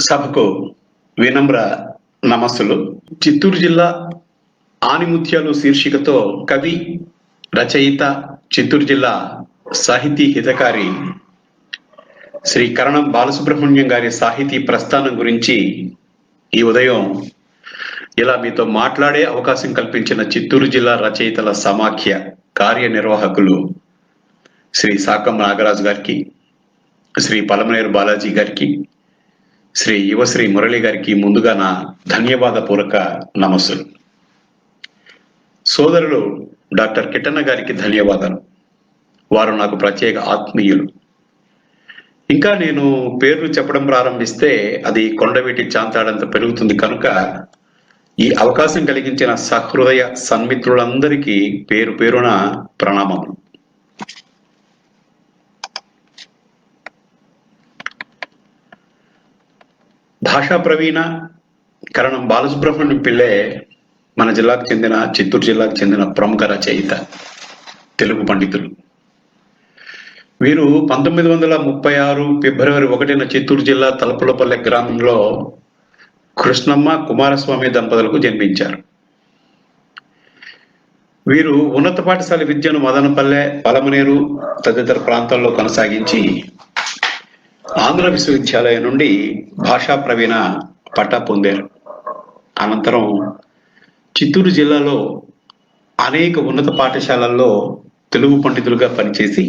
సభకు వినమ్ర నమస్సులు. చిత్తూరు జిల్లా ఆణిముత్యాలు శీర్షికతో కవి, రచయిత, చిత్తూరు జిల్లా సాహితీ హితకారి శ్రీ కరణం బాలసుబ్రహ్మణ్యం గారి సాహితీ ప్రస్థానం గురించి ఈ ఉదయం ఇలా మీతో మాట్లాడే అవకాశం కల్పించిన చిత్తూరు జిల్లా రచయితల సమాఖ్య కార్యనిర్వాహకులు శ్రీ సాకం నాగరాజు గారికి, శ్రీ పలమనేరు బాలాజీ గారికి, శ్రీ యువశ్రీ మురళి గారికి ముందుగా నా ధన్యవాదపూర్వక నమస్సులు. సోదరులు డాక్టర్ కిట్టన్న గారికి ధన్యవాదాలు. వారు నాకు ప్రత్యేక ఆత్మీయులు. ఇంకా నేను పేర్లు చెప్పడం ప్రారంభిస్తే అది కొండవీటి చాంతాడంత పెరుగుతుంది కనుక ఈ అవకాశం కలిగించిన సహృదయ సన్మిత్రులందరికీ పేరు పేరున ప్రణామములు. భాషా ప్రవీణ కరణం బాలసుబ్రహ్మణ్యం పిళ్ళే మన జిల్లాకు చెందిన, చిత్తూరు జిల్లాకు చెందిన ప్రముఖ రచయిత, తెలుగు పండితులు. వీరు 1936 ఫిబ్రవరి 1న చిత్తూరు జిల్లా తలపులపల్లె గ్రామంలో కృష్ణమ్మ కుమారస్వామి దంపతులకు జన్మించారు. వీరు ఉన్నత పాఠశాల విద్యను మదనపల్లె, పలమనేరు తదితర ప్రాంతాల్లో కొనసాగించి ఆంధ్ర విశ్వవిద్యాలయం నుండి భాషా ప్రవీణ పట్టా పొందారు. అనంతరం చిత్తూరు జిల్లాలో అనేక ఉన్నత పాఠశాలల్లో తెలుగు పండితులుగా పనిచేసి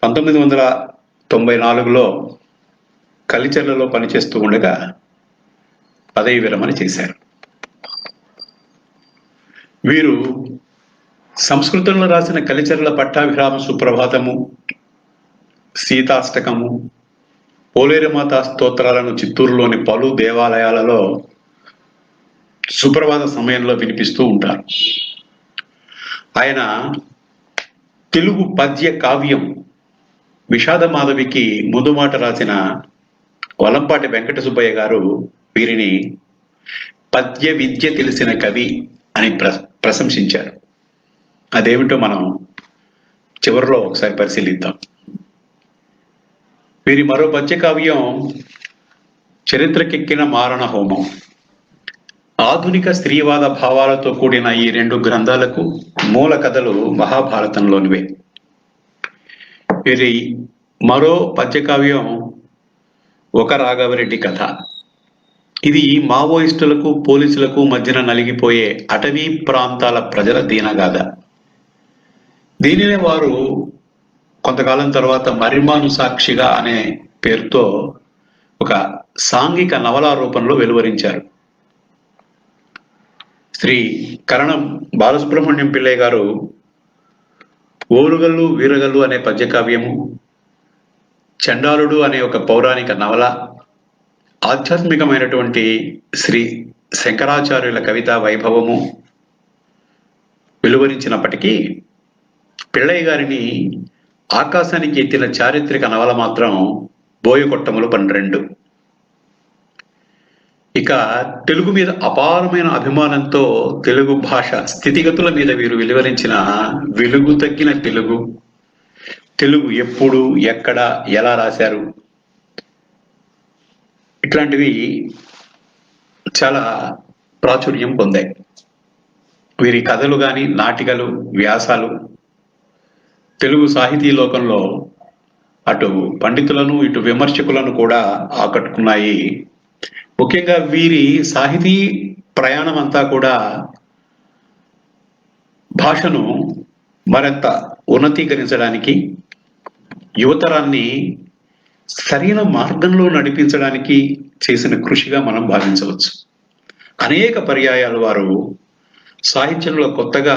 1994లో కలిచెర్లలో పనిచేస్తూ ఉండగా పదవి విరమణ చేశారు. వీరు సంస్కృతంలో రాసిన కలిచెర్ల పట్టాభిరామ సుప్రభాతము, సీతాష్టకము, పోలేరమాత స్తోత్రాలను చిత్తూరులోని పలు దేవాలయాలలో సుప్రభాత సమయంలో వినిపిస్తూ ఉంటారు. ఆయన తెలుగు పద్య కావ్యం విషాద మాధవికి ముందుమాట రాసిన వలంపాటి వెంకట సుబ్బయ్య గారు వీరిని పద్య విద్య తెలిసిన కవి అని ప్రశంసించారు. అదేమిటో మనం చివరిలో ఒకసారి పరిశీలిద్దాం. వీరి మరో పద్య కావ్యం చరిత్రకెక్కిన మారణ హోమం. ఆధునిక స్త్రీవాద భావాలతో కూడిన ఈ రెండు గ్రంథాలకు మూల కథలు మహాభారతంలోనివే. వీరి మరో పద్యకావ్యం ఒక రాఘవరెడ్డి కథ. ఇది మావోయిస్టులకు, పోలీసులకు మధ్యన నలిగిపోయే అటవీ ప్రాంతాల ప్రజల దీనగాథ. దీనినే వారు కొంతకాలం తర్వాత మర్రిమాను సాక్షిగా అనే పేరుతో ఒక సాంఘిక నవలా రూపంలో వెలువరించారు. శ్రీ కరణం బాలసుబ్రహ్మణ్యం పిళ్ళై గారు ఓరుగల్లు వీరగల్లు అనే పద్యకావ్యము, చండాలుడు అనే ఒక పౌరాణిక నవల, ఆధ్యాత్మికమైనటువంటి శ్రీ శంకరాచార్యుల కవితా వైభవము వెలువరించినప్పటికీ పిళ్ళై గారిని ఆకాశానికి ఎత్తిన చారిత్రక నవల మాత్రం బోయకొట్టములు 12. ఇక తెలుగు మీద అపారమైన అభిమానంతో తెలుగు భాష స్థితిగతుల మీద వీరు వెలువరించిన వెలుగు తగ్గిన తెలుగు, తెలుగు ఎప్పుడు, ఎక్కడ, ఎలా రాశారు, ఇట్లాంటివి చాలా ప్రాచుర్యం పొందాయి. వీరి కథలు కానీ, నాటికలు, వ్యాసాలు తెలుగు సాహితీ లోకంలో అటు పండితులను, ఇటు విమర్శకులను కూడా ఆకట్టుకున్నాయి. ముఖ్యంగా వీరి సాహితీ ప్రయాణం అంతా కూడా భాషను మరింత ఉన్నతీకరించడానికి, యువతరాన్ని సరైన మార్గంలో నడిపించడానికి చేసిన కృషిగా మనం భావించవచ్చు. అనేక పర్యాయాలు వారు సాహిత్యంలో కొత్తగా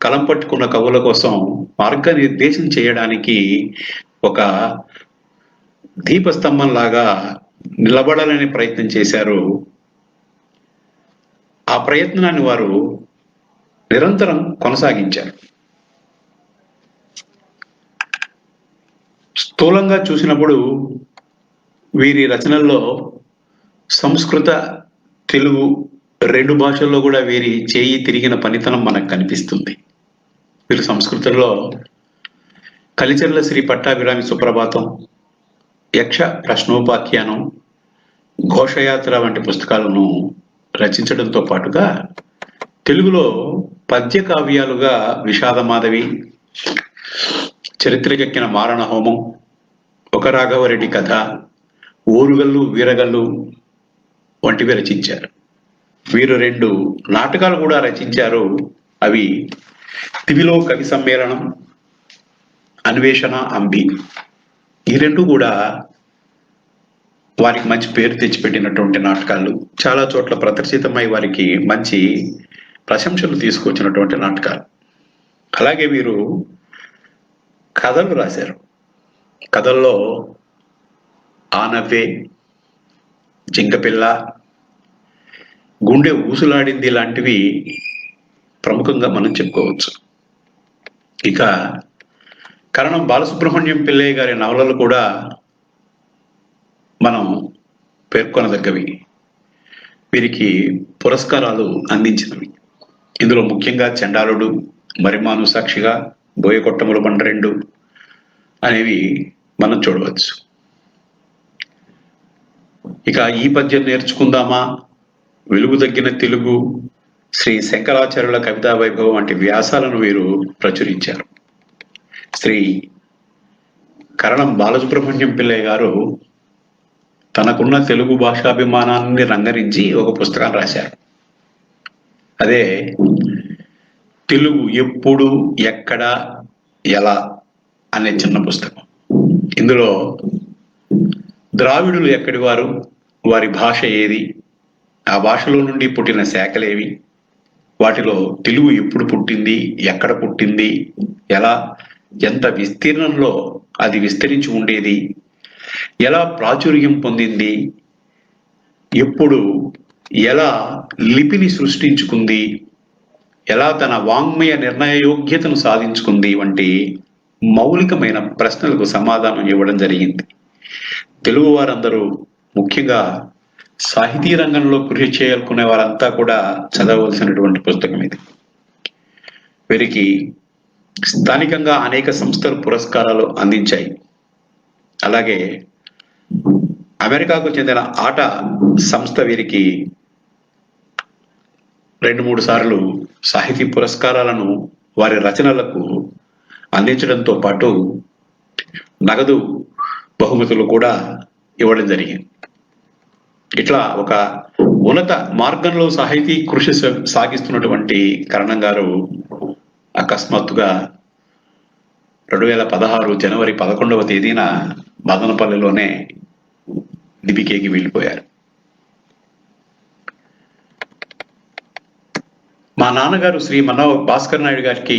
కలం పట్టుకున్న కవుల కోసం మార్గనిర్దేశం చేయడానికి ఒక దీపస్తంభం లాగా నిలబడాలని ప్రయత్నం చేశారు. ఆ ప్రయత్నాన్ని వారు నిరంతరం కొనసాగించారు. స్థూలంగా చూసినప్పుడు వీరి రచనల్లో సంస్కృత, తెలుగు రెండు భాషల్లో కూడా వీరి చేయి తిరిగిన పనితనం మనకు కనిపిస్తుంది. వీరు సంస్కృతంలో కలిచెర్ల శ్రీ పట్టాభిరామి సుప్రభాతం, యక్ష ప్రశ్నోపాఖ్యానం, ఘోషయాత్ర వంటి పుస్తకాలను రచించడంతో పాటుగా తెలుగులో పద్య కావ్యాలుగా విషాదమాధవి, చరిత్రకెక్కిన మారణ హోమం, ఒక రాఘవరెడ్డి కథ, ఓరుగల్లు వీరగల్లు వంటివి రచించారు. వీరు 2 నాటకాలు కూడా రచించారు. అవి దివిలో కవి సమ్మేళనం, అన్వేషణ, అంబి. ఈ 2 కూడా వారికి మంచి పేరు తెచ్చిపెట్టినటువంటి నాటకాలు, చాలా చోట్ల ప్రదర్శితమై వారికి మంచి ప్రశంసలు తీసుకొచ్చినటువంటి నాటకాలు. అలాగే వీరు కథలు రాశారు. కథల్లో ఆనవ్వే, జింకపిల్ల, గుండె ఊసులాడింది లాంటివి ప్రముఖంగా మనం చెప్పుకోవచ్చు. ఇక కరణం బాలసుబ్రహ్మణ్యం పిల్లయ్య గారి నవలలు కూడా మనం పేర్కొనదగ్గవి, వీరికి పురస్కారాలు అందించినవి. ఇందులో ముఖ్యంగా చండాలుడు, మరిమాను సాక్షిగా, బోయకొట్టముల బండరెండు అనేవి మనం చూడవచ్చు. ఇక ఈ పద్యం నేర్చుకుందామా, వెలుగు తగ్గిన తెలుగు, శ్రీ శంకరాచార్యుల కవితా వైభవం వంటి వ్యాసాలను వీరు ప్రచురించారు. శ్రీ కరణం బాలసుబ్రహ్మణ్యం పిల్లయ్య గారు తనకున్న తెలుగు భాషాభిమానాన్ని రంగరించి ఒక పుస్తకాన్ని రాశారు. అదే తెలుగు ఎప్పుడు, ఎక్కడ, ఎలా అనే చిన్న పుస్తకం. ఇందులో ద్రావిడులు ఎక్కడి వారు, వారి భాష ఏది, ఆ భాషలో నుండి పుట్టిన శాఖలేవి, వాటిలో తెలుగు ఎప్పుడు పుట్టింది, ఎక్కడ పుట్టింది, ఎలా, ఎంత విస్తీర్ణంలో అది విస్తరించి ఉండేది, ఎలా ప్రాచుర్యం పొందింది, ఎప్పుడు ఎలా లిపిని సృష్టించుకుంది, ఎలా తన వాంగ్మయ నిర్ణయయోగ్యతను సాధించుకుంది వంటి మౌలికమైన ప్రశ్నలకు సమాధానం ఇవ్వడం జరిగింది. తెలుగు వారందరూ, ముఖ్యంగా సాహితీ రంగంలో కృషి చేయాలనుకునే వారంతా కూడా చదవవలసినటువంటి పుస్తకం ఇది. వీరికి స్థానికంగా అనేక సంస్థలు పురస్కారాలు అందించాయి. అలాగే అమెరికాకు చెందిన ఆట సంస్థ వీరికి 2-3 సార్లు సాహితీ పురస్కారాలను వారి రచనలకు అందించడంతో పాటు నగదు బహుమతులు కూడా ఇవ్వడం జరిగింది. ఇట్లా ఒక ఉన్నత మార్గంలో సాహితీ కృషి సాగిస్తున్నటువంటి కరణం గారు అకస్మాత్తుగా 2016 జనవరి 11వ తేదీన మదనపల్లిలోనే దిబికేకి వెళ్ళిపోయారు. మా నాన్నగారు శ్రీ మన్నవ భాస్కర్ నాయుడు గారికి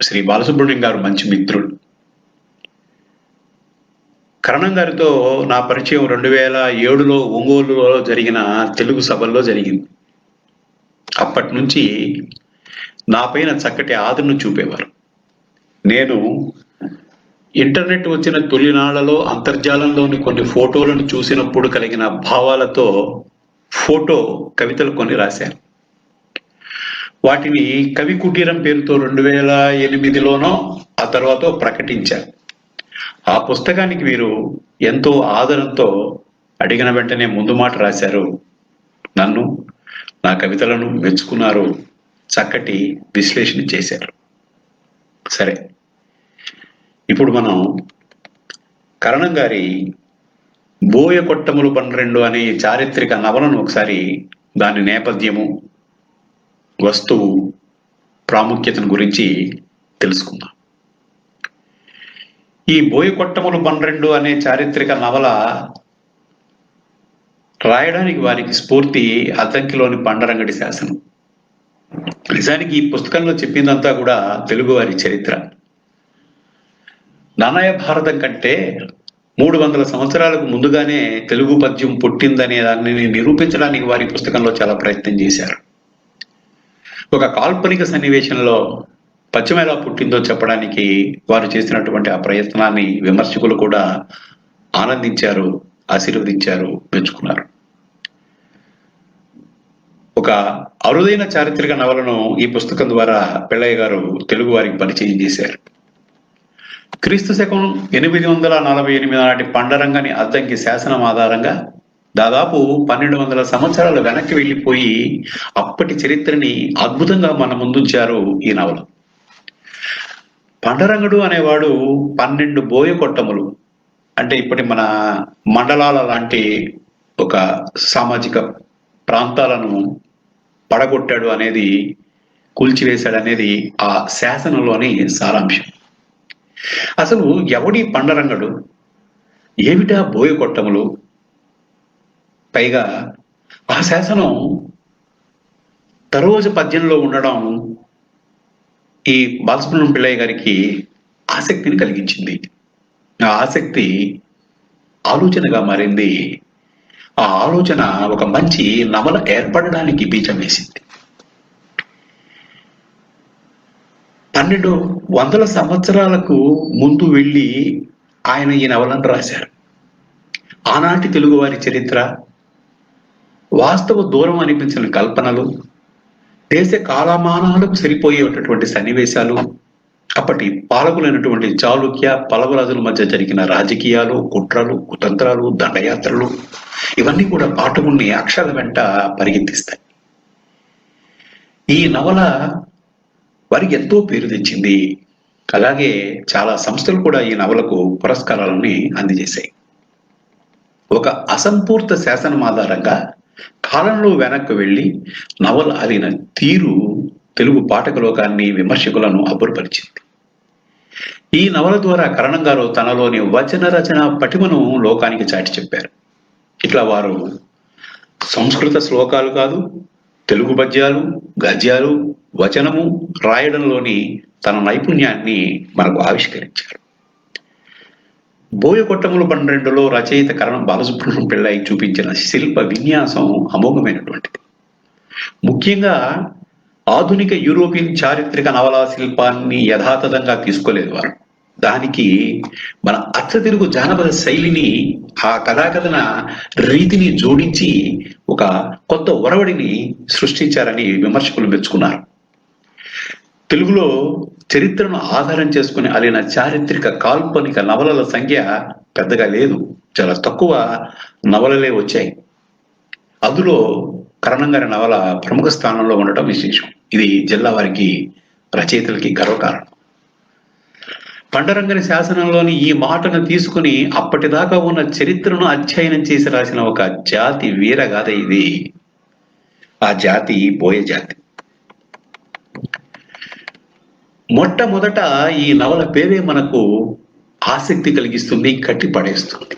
శ్రీ బాలసుబ్రహ్మణ్యం గారు మంచి మిత్రుడు. కరణం గారితో నా పరిచయం 2007లో ఒంగోలులో జరిగిన తెలుగు సభల్లో జరిగింది. అప్పటి నుంచి నా పైన చక్కటి ఆదరణ చూపేవారు. నేను ఇంటర్నెట్ వచ్చిన తొలినాళ్లలో అంతర్జాలంలోని కొన్ని ఫోటోలను చూసినప్పుడు కలిగిన భావాలతో ఫోటో కవితలు కొన్ని రాశాను. వాటిని కవి కుటీరం పేరుతో 2008లోనో ఆ తర్వాత ప్రకటించారు. ఆ పుస్తకానికి వీరు ఎంతో ఆదరంతో అడిగిన వెంటనే ముందు మాట రాశారు. నన్ను, నా కవితలను మెచ్చుకున్నారు, చక్కటి విశ్లేషణ చేశారు. సరే, ఇప్పుడు మనం కరణం గారి బోయకొట్టములు 12 అనే చారిత్రక నవలను ఒకసారి దాని నేపథ్యము, వస్తువు, ప్రాముఖ్యతను గురించి తెలుసుకుందాం. ఈ బోయకొట్టములు 12 అనే చారిత్రక నవల రాయడానికి వారికి స్ఫూర్తి అద్దంకిలోని పండరంగడి శాసనం. నిజానికి ఈ పుస్తకంలో చెప్పిందంతా కూడా తెలుగువారి చరిత్ర. నానాయ భారతం కంటే 300 సంవత్సరాలకు ముందుగానే తెలుగు పద్యం పుట్టిందనే దానిని నిరూపించడానికి వారి పుస్తకంలో చాలా ప్రయత్నం చేశారు. ఒక కాల్పనిక సన్నివేశంలో పద్యం ఎలా పుట్టిందో చెప్పడానికి వారు చేసినటువంటి ఆ ప్రయత్నాన్ని విమర్శకులు కూడా ఆనందించారు, ఆశీర్వదించారు, మెచ్చుకున్నారు. ఒక అరుదైన చారిత్రక నవలను ఈ పుస్తకం ద్వారా పిల్లయ్య గారు తెలుగు వారికి పరిచయం చేశారు. క్రీస్తు శకం 848 నాటి పండరంగని అద్దంకి శాసనం ఆధారంగా దాదాపు 1200 సంవత్సరాలు వెనక్కి వెళ్ళిపోయి అప్పటి చరిత్రని అద్భుతంగా మన ముందుంచారు ఈ నవల. పండరంగడు అనేవాడు 12 బోయ కొట్టములు, అంటే ఇప్పటి మన మండలాల లాంటి ఒక సామాజిక ప్రాంతాలను పడగొట్టాడు అనేది, కూల్చివేశాడు అనేది ఆ శాసనంలోని సారాంశం. అసలు ఎవడి పండరంగడు, ఏమిటా బోయ కొట్టములు? పైగా ఆ శాసనం తరోజ పద్యంలో ఉండడం ఈ బాలసుబ్రహ్మణ్యం పిల్లయ్య గారికి ఆసక్తిని కలిగించింది. ఆ ఆసక్తి ఆలోచనగా మారింది. ఆ ఆలోచన ఒక మంచి నవల ఏర్పడడానికి బీజం వేసింది. 1200 సంవత్సరాలకు ముందు వెళ్ళి ఆయన ఈ నవలను రాశారు. ఆనాటి తెలుగువారి చరిత్ర, వాస్తవ దూరం అనిపించిన కల్పనలు, దేశ కాలమానాలకు సరిపోయేటటువంటి సన్నివేశాలు, అప్పటి పాలకులైనటువంటి చాళుక్య పల్లవరాజుల మధ్య జరిగిన రాజకీయాలు, కుట్రలు, కుతంత్రాలు, దండయాత్రలు, ఇవన్నీ కూడా పాఠకుల్ని అక్షరాల వెంట పరిగెత్తిస్తాయి. ఈ నవల వారికి ఎంతో పేరు తెచ్చింది. అలాగే చాలా సంస్థలు కూడా ఈ నవలకు పురస్కారాలని అందజేశాయి. ఒక అసంపూర్త శాసనం ఆధారంగా కాలంలో వెనక్కి వెళ్ళి నవల అలిన తీరు తెలుగు పాఠక లోకాన్ని, విమర్శకులను అబ్బురపరిచింది. ఈ నవల ద్వారా కరణం గారు తనలోని వచన రచన పటిమను లోకానికి చాటి చెప్పారు. ఇట్లా వారు సంస్కృత శ్లోకాలు కాదు, తెలుగు పద్యాలు, గద్యాలు, వచనము రాయడంలోని తన నైపుణ్యాన్ని మనకు ఆవిష్కరించారు. బోయకొట్టములు 12లో రచయిత కరణం బాలసుబ్రహ్మణ్యం పిళ్ళై చూపించిన శిల్ప విన్యాసం అమోఘమైనటువంటిది. ముఖ్యంగా ఆధునిక యూరోపియన్ చారిత్రక నవలా శిల్పాన్ని యథాతథంగా తీసుకోలేదు వారు. దానికి మన అచ్చ తెలుగు జానపద శైలిని, ఆ కథాకథన రీతిని జోడించి ఒక కొత్త ఒరవడిని సృష్టించారని విమర్శకులు మెచ్చుకున్నారు. తెలుగులో చరిత్రను ఆధారం చేసుకుని అలిన చారిత్రక కాల్పనిక నవలల సంఖ్య పెద్దగా లేదు, చాలా తక్కువ నవలలే వచ్చాయి. అందులో కరణం గారి నవల ప్రముఖ స్థానంలో ఉండటం విశేషం. ఇది జిల్లా వారికి, రచయితలకి గర్వకారణం. పండరంగని శాసనంలోని ఈ మాటను తీసుకుని అప్పటిదాకా ఉన్న చరిత్రను అధ్యయనం చేసి రాసిన ఒక జాతి వీరగాథ ఇది. ఆ జాతి బోయ జాతి. మొట్టమొదట ఈ నవల పేరే మనకు ఆసక్తి కలిగిస్తుంది, కట్టిపడేస్తుంది.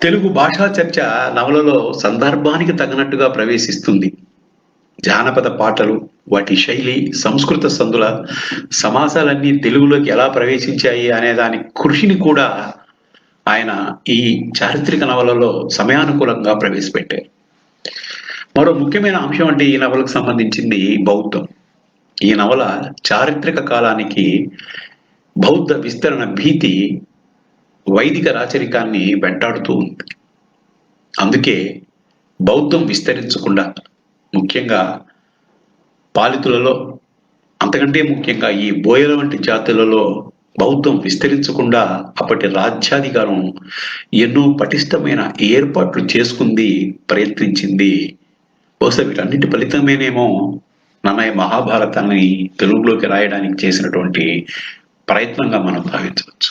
తెలుగు భాషా చర్చ నవలలో సందర్భానికి తగినట్టుగా ప్రవేశిస్తుంది. జానపద పాటలు, వాటి శైలి, సంస్కృత సందుల సమాసాలన్నీ తెలుగులోకి ఎలా ప్రవేశించాయి అనే దాని కృషిని కూడా ఆయన ఈ చారిత్రక నవలలో సమయానుకూలంగా ప్రవేశపెట్టారు. మరో ముఖ్యమైన అంశం అంటే ఈ నవలకు సంబంధించింది బౌద్ధం. ఈ నవల చారిత్రక కాలానికి బౌద్ధ విస్తరణ భీతి వైదిక రాచరికాన్ని వెంటాడుతూ ఉంది. అందుకే బౌద్ధం విస్తరించకుండా, ముఖ్యంగా పాలితులలో, అంతకంటే ముఖ్యంగా ఈ బోయల వంటి జాతులలో బౌద్ధం విస్తరించకుండా అప్పటి రాజ్యాధికారం ఎన్నో పటిష్టమైన ఏర్పాట్లు చేసుకుంది, ప్రయత్నించింది. బహుశా వీటన్నిటి ఫలితమేనేమో నన్నయ్య మహాభారతాన్ని తెలుగులోకి రాయడానికి చేసినటువంటి ప్రయత్నంగా మనం భావించవచ్చు.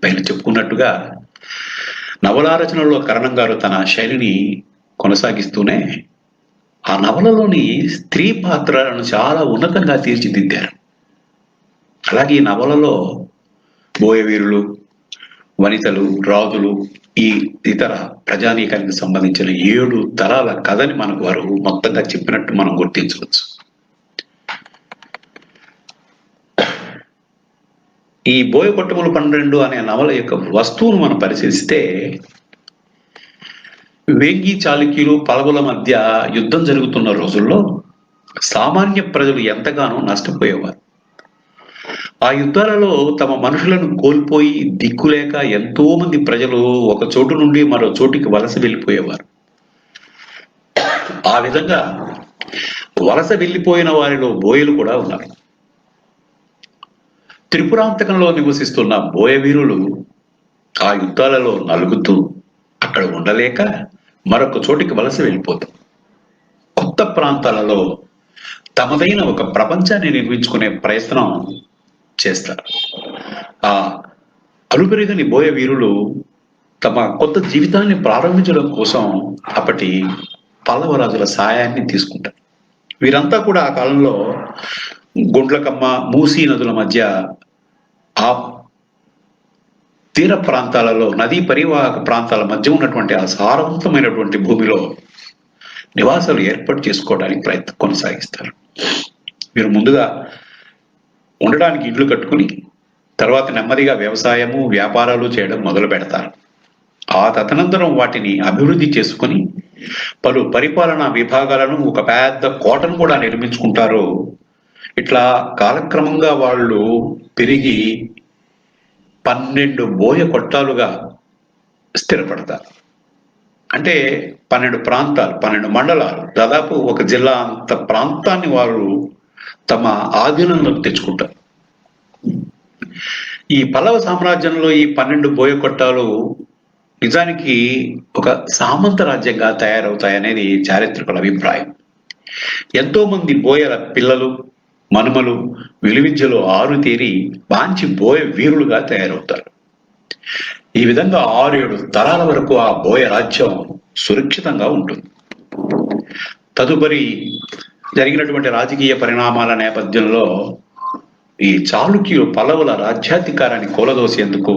పైన చెప్పుకున్నట్టుగా నవలా రచనలో కరణం గారు తన శైలిని కొనసాగిస్తూనే ఆ నవలలోని స్త్రీ పాత్రలను చాలా ఉన్నతంగా తీర్చిదిద్దారు. అలాగే ఈ నవలలో బోయవీరులు, వనితలు, రాజులు, ఈ ఇతర ప్రజానీకానికి సంబంధించిన 7 తరాల కథని మనకు వారు మొత్తంగా చెప్పినట్టు మనం గుర్తించవచ్చు. ఈ బోయకొట్టములు 12 అనే నవల యొక్క వస్తువును మనం పరిశీలిస్తే, వేంగి చాళుక్యులు పల్లవుల మధ్య యుద్ధం జరుగుతున్న రోజుల్లో సామాన్య ప్రజలు ఎంతగానో నష్టపోయేవారు. ఆ యుద్ధాలలో తమ మనుషులను కోల్పోయి దిక్కులేక ఎంతో మంది ప్రజలు ఒక చోటు నుండి మరో చోటికి వలస వెళ్ళిపోయేవారు. ఆ విధంగా వలస వెళ్ళిపోయిన వారిలో బోయలు కూడా ఉన్నారు. త్రిపురాంతకంలో నివసిస్తున్న బోయ వీరులు ఆ యుద్ధాలలో నలుగుతూ అక్కడ ఉండలేక మరొక చోటికి వలస వెళ్ళిపోతారు. కొత్త ప్రాంతాలలో తమదైన ఒక ప్రపంచాన్ని నిర్మించుకునే ప్రయత్నం చేస్తారు. ఆ అలుపెరగని బోయ వీరులు తమ కొత్త జీవితాన్ని ప్రారంభించడం కోసం అప్పటి పల్లవరాజుల సాయాన్ని తీసుకుంటారు. వీరంతా కూడా ఆ కాలంలో గుండ్లకమ్మ, మూసీ నదుల మధ్య ఆ తీర ప్రాంతాలలో, నదీ పరివాహక ప్రాంతాల మధ్య ఉన్నటువంటి ఆ సారవంతమైనటువంటి భూమిలో నివాసాలు ఏర్పాటు చేసుకోవడానికి ప్రయత్నం కొనసాగిస్తారు. వీరు ముందుగా ఉండడానికి ఇళ్ళు కట్టుకుని తర్వాత నెమ్మదిగా వ్యవసాయము, వ్యాపారాలు చేయడం మొదలు పెడతారు. ఆ తదనంతరం వాటిని అభివృద్ధి చేసుకుని పలు పరిపాలనా విభాగాలను, ఒక పెద్ద కోటను కూడా నిర్మించుకుంటారు. ఇట్లా కాలక్రమంగా వాళ్ళు పెరిగి 12 బోయ కొట్టాలుగా స్థిరపడతారు. అంటే 12 ప్రాంతాలు, 12 మండలాలు, దాదాపు ఒక జిల్లా అంత ప్రాంతాన్ని వారు తమ ఆధీనంలోకి తెచ్చుకుంటారు. ఈ పల్లవ సామ్రాజ్యంలో ఈ 12 బోయ కొట్టాలు నిజానికి ఒక సామంత రాజ్యంగా తయారవుతాయనేది చారిత్రకుల అభిప్రాయం. ఎంతో మంది బోయల పిల్లలు, మనుమలు విలువిద్యలో ఆరుతేరి మంచి బోయ వీరులుగా తయారవుతారు. ఈ విధంగా 6-7 తరాల వరకు ఆ బోయ రాజ్యం సురక్షితంగా ఉంటుంది. తదుపరి జరిగినటువంటి రాజకీయ పరిణామాల నేపథ్యంలో ఈ చాళుక్యులు పల్లవుల రాజ్యాధికారాన్ని కూలదోసేందుకు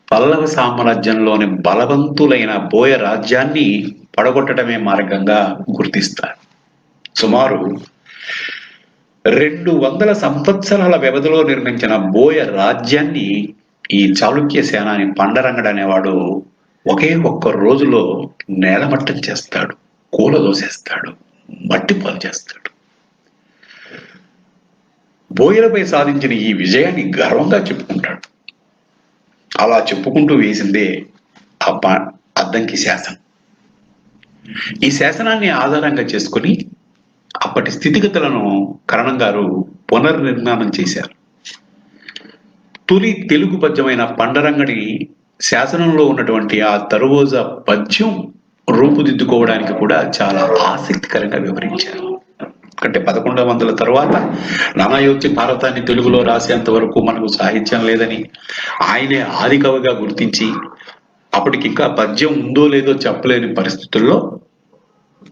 పల్లవ సామ్రాజ్యంలోని బలవంతులైన బోయ రాజ్యాన్ని పడగొట్టడమే మార్గంగా గుర్తిస్తారు. సుమారు 200 సంవత్సరాల వ్యవధిలో నిర్మించిన బోయ రాజ్యాన్ని ఈ చాళుక్య సేనాని పండరంగడు అనేవాడు ఒకే ఒక్క రోజులో నేలమట్టం చేస్తాడు, కూలదోసేస్తాడు, మట్టిపాలు చేస్తాడు. బోయలపై సాధించిన ఈ విజయాన్ని గర్వంగా చెప్పుకుంటాడు. అలా చెప్పుకుంటూ వేసిందే అద్దంకి శాసనం. ఈ శాసనాన్ని ఆధారంగా చేసుకుని అప్పటి స్థితిగతులను కరణం గారు పునర్నిర్మాణం చేశారు. తొలి తెలుగు పద్యమైన పండరంగడి శాసనంలో ఉన్నటువంటి ఆ తరువోజ పద్యం రూపుదిద్దుకోవడానికి కూడా చాలా ఆసక్తికరంగా వివరించారు. అంటే 1100 తర్వాత నానాయోచి భారతాన్ని తెలుగులో రాసేంత వరకు మనకు సాహిత్యం లేదని ఆయనే ఆది కవిగా గుర్తించి అప్పటికి ఇంకా పద్యం ఉందో లేదో చెప్పలేని పరిస్థితుల్లో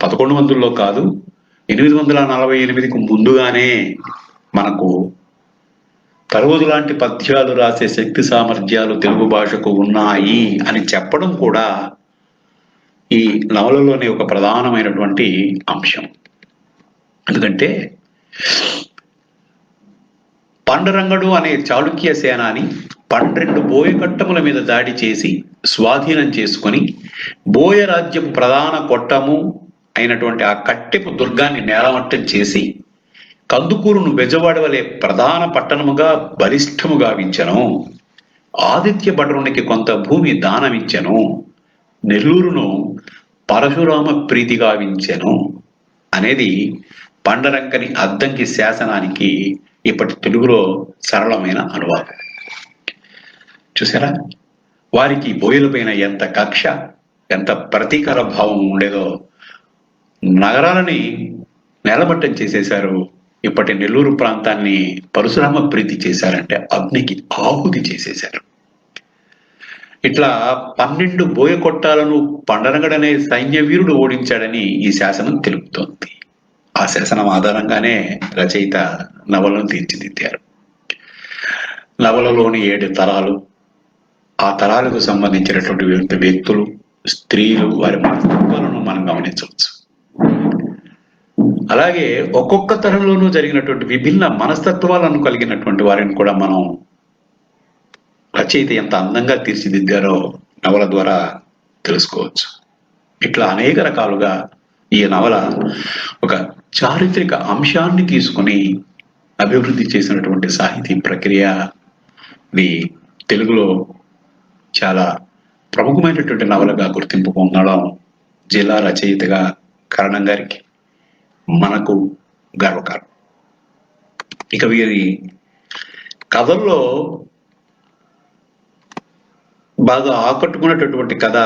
1100లో కాదు 848కు ముందుగానే మనకు తరువుజు లాంటి పద్యాలు రాసే శక్తి సామర్థ్యాలు తెలుగు భాషకు ఉన్నాయి అని చెప్పడం కూడా ఈ నవలలోని ఒక ప్రధానమైనటువంటి అంశం. ఎందుకంటే పండరంగడు అనే చాళుక్య సేనాని 12 బోయకట్టముల మీద దాడి చేసి స్వాధీనం చేసుకొని బోయ రాజ్యం ప్రధాన కొట్టము అయినటువంటి ఆ కట్టెపు దుర్గాన్ని నేలమట్టం చేసి కందుకూరును బెజవాడ వలె ప్రధాన పట్టణముగా బలిష్టముగా వించెను. ఆదిత్య భటరునికి కొంత భూమి దానమిచ్చెను. నెల్లూరును పరశురామ ప్రీతిగా వించెను అనేది పండరంగని అద్దంకి శాసనానికి ఇప్పటి తెలుగులో సరళమైన అనువాదం. చూసారా, వారికి బోయలపైన ఎంత కక్ష, ఎంత ప్రతీకార భావం ఉండేదో. నగరాలని నేలమట్టం చేసేశారు. ఇప్పటి నెల్లూరు ప్రాంతాన్ని పరశురామ ప్రీతి చేశారంటే అగ్నికి ఆహుతి చేసేశారు. ఇట్లా 12 బోయ కొట్టాలను పండరంగడనే సైన్య వీరుడు ఓడించాడని ఈ శాసనం తెలుపుతోంది. ఆ శాసనం ఆధారంగానే రచయిత నవలను తీర్చిదిద్దారు. నవలలోని 7 తరాలు, ఆ తరాలకు సంబంధించినటువంటి వ్యక్తులు, స్త్రీలు, వారి మనస్తత్వాలను మనం గమనించవచ్చు. అలాగే ఒక్కొక్క తరంలోనూ జరిగినటువంటి విభిన్న మనస్తత్వాలను కలిగినటువంటి వారిని కూడా మనం రచయిత ఎంత అందంగా తీర్చిదిద్దారో నవల ద్వారా తెలుసుకోవచ్చు. ఇట్లా అనేక రకాలుగా ఈ నవల ఒక చారిత్రక అంశాన్ని తీసుకుని అభివృద్ధి చేసినటువంటి సాహితీ ప్రక్రియ. ఇది తెలుగులో చాలా ప్రముఖమైనటువంటి నవలగా గుర్తింపు పొందడం జిల్లా రచయితగా కరణం గారికి మనకు గర్వకారణం. ఇక వీరి కథల్లో బాగా ఆకట్టుకున్నటువంటి కథ